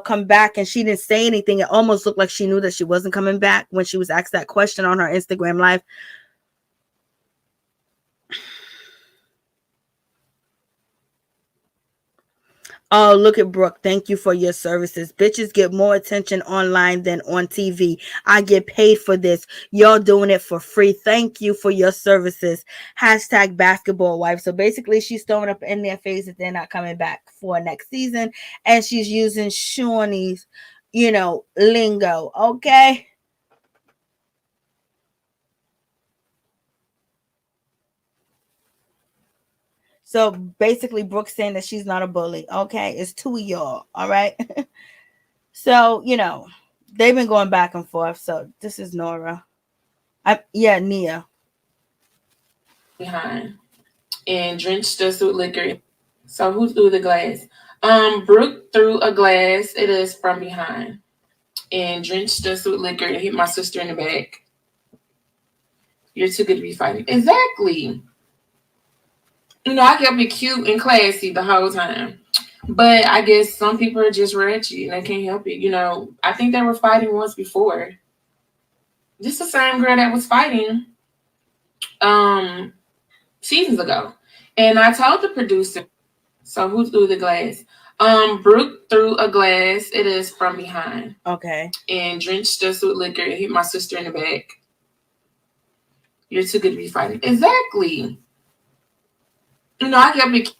come back, and she didn't say anything. It almost looked like she knew that she wasn't coming back when she was asked that question on her Instagram live. Oh, look at Brooke. Thank you for your services. Bitches get more attention online than on TV. I get paid for this. Y'all doing it for free. Thank you for your services. Hashtag basketball wife. So basically, she's throwing up in their face that they're not coming back for next season. And she's using Shawnee's, lingo. Okay. So basically, Brooke's saying that she's not a bully. Okay. It's two of y'all. All right. So, they've been going back and forth. So this is Nora. Nia. Behind and drenched us with liquor. So who threw the glass? Brooke threw a glass at us from behind and drenched us with liquor and hit my sister in the back. You're too good to be fighting. Exactly. I kept it cute and classy the whole time. But I guess some people are just ratchet and they can't help it. I think they were fighting once before. Just the same girl that was fighting seasons ago. And I told the producer, so who threw the glass? Brooke threw a glass at us from behind. Okay. And drenched us with liquor and hit my sister in the back. You're too good to be fighting. Exactly. I kept it.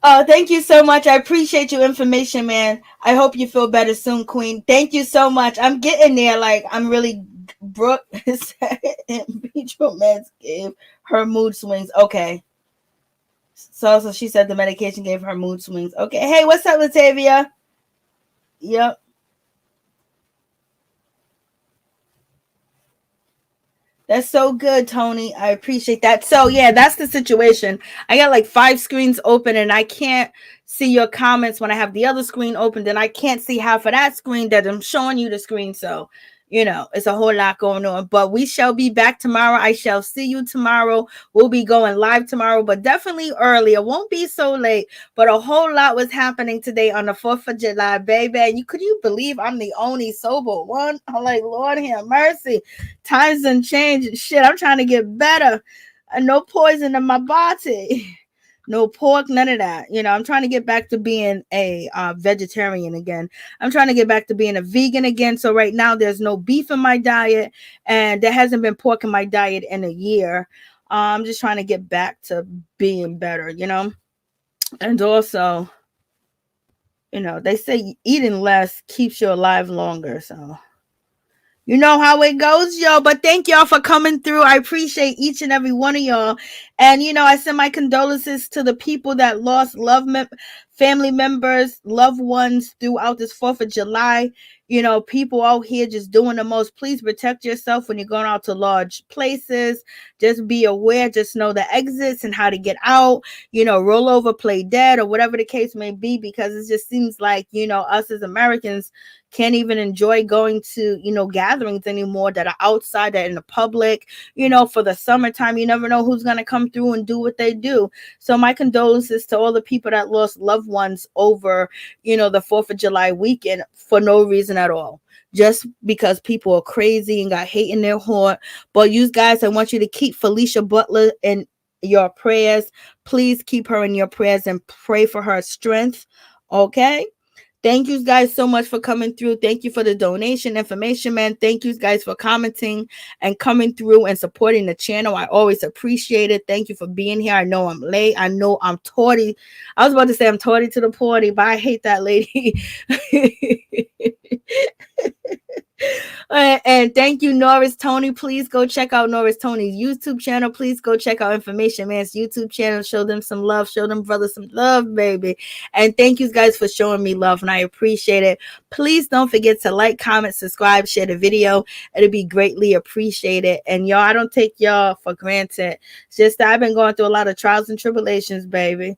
Oh, thank you so much. I appreciate your information, man. I hope you feel better soon, Queen. Thank you so much. I'm getting there. Like, I'm really. Brooke said impeach romance gave her mood swings. Okay. So she said the medication gave her mood swings. Okay. Hey, what's up, Latavia? Yep. That's so good, Tony. I appreciate that. So, yeah, that's the situation. I got like 5 screens open and I can't see your comments when I have the other screen open. Then I can't see half of that screen that I'm showing you the screen. So, it's a whole lot going on. But we shall be back tomorrow. I shall see you tomorrow. We'll be going live tomorrow, but definitely early. It won't be so late. But a whole lot was happening today on the 4th of July, baby. And could you believe I'm the only sober one? I'm like, Lord have mercy. Times done changed. Shit, I'm trying to get better. No poison in my body. No pork, none of that. I'm trying to get back to being a vegetarian again. I'm trying to get back to being a vegan again. So right now there's no beef in my diet and there hasn't been pork in my diet in a year. I'm just trying to get back to being better, And also, they say eating less keeps you alive longer. So you know how it goes, y'all. But thank y'all for coming through. I appreciate each and every one of y'all. And, I send my condolences to the people that lost family members, loved ones throughout this 4th of July. People out here just doing the most. Please protect yourself when you're going out to large places. Just be aware. Just know the exits and how to get out. Roll over, play dead, or whatever the case may be, because it just seems like, us as Americans can't even enjoy going to, gatherings anymore that are outside, that are in the public. For the summertime, you never know who's going to come through and do what they do. So my condolences to all the people that lost loved ones over, the 4th of July weekend for no reason at all. Just because people are crazy and got hate in their heart. But you guys, I want you to keep Felicia Butler in your prayers. Please keep her in your prayers and pray for her strength. Okay? Thank you guys so much for coming through. Thank you for the donation information, man. Thank you guys for commenting and coming through and supporting the channel. I always appreciate it. Thank you for being here. I know I'm late. I know I'm torty. I was about to say I'm torty to the party, but I hate that lady. And thank you, Norris Tony. Please go check out Norris Tony's YouTube channel. Please go check out Information Man's YouTube channel. Show them some love. Show them brothers some love, baby. And thank you guys for showing me love, and I appreciate it. Please don't forget to like, comment, subscribe, share the video. It'll be greatly appreciated. And y'all, I don't take y'all for granted. It's just that I've been going through a lot of trials and tribulations, baby.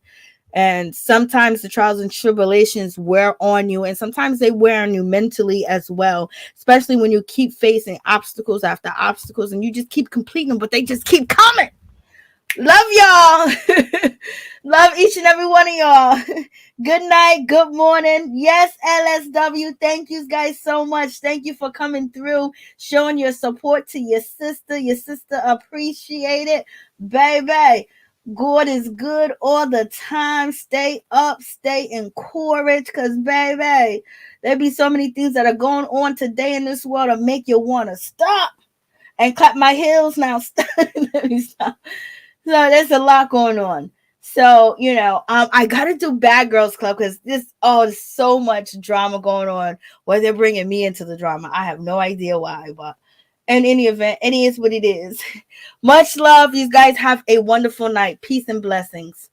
And sometimes the trials and tribulations wear on you, and sometimes they wear on you mentally as well, especially when you keep facing obstacles after obstacles and you just keep completing them, but they just keep coming. Love y'all. Love each and every one of y'all. Good night. Good morning. Yes, LSW. Thank you guys so much. Thank you for coming through, showing your support to your sister. Your sister appreciate it. Baby, God is good all the time. Stay up, stay encouraged, because, baby, there be so many things that are going on today in this world to make you want to stop and clap my heels now. Let me stop. So there's a lot going on. So, I gotta do Bad Girls Club because there's so much drama going on. Why they're bringing me into the drama, I have no idea why. But in any event, it is what it is. Much love. You guys have a wonderful night. Peace and blessings.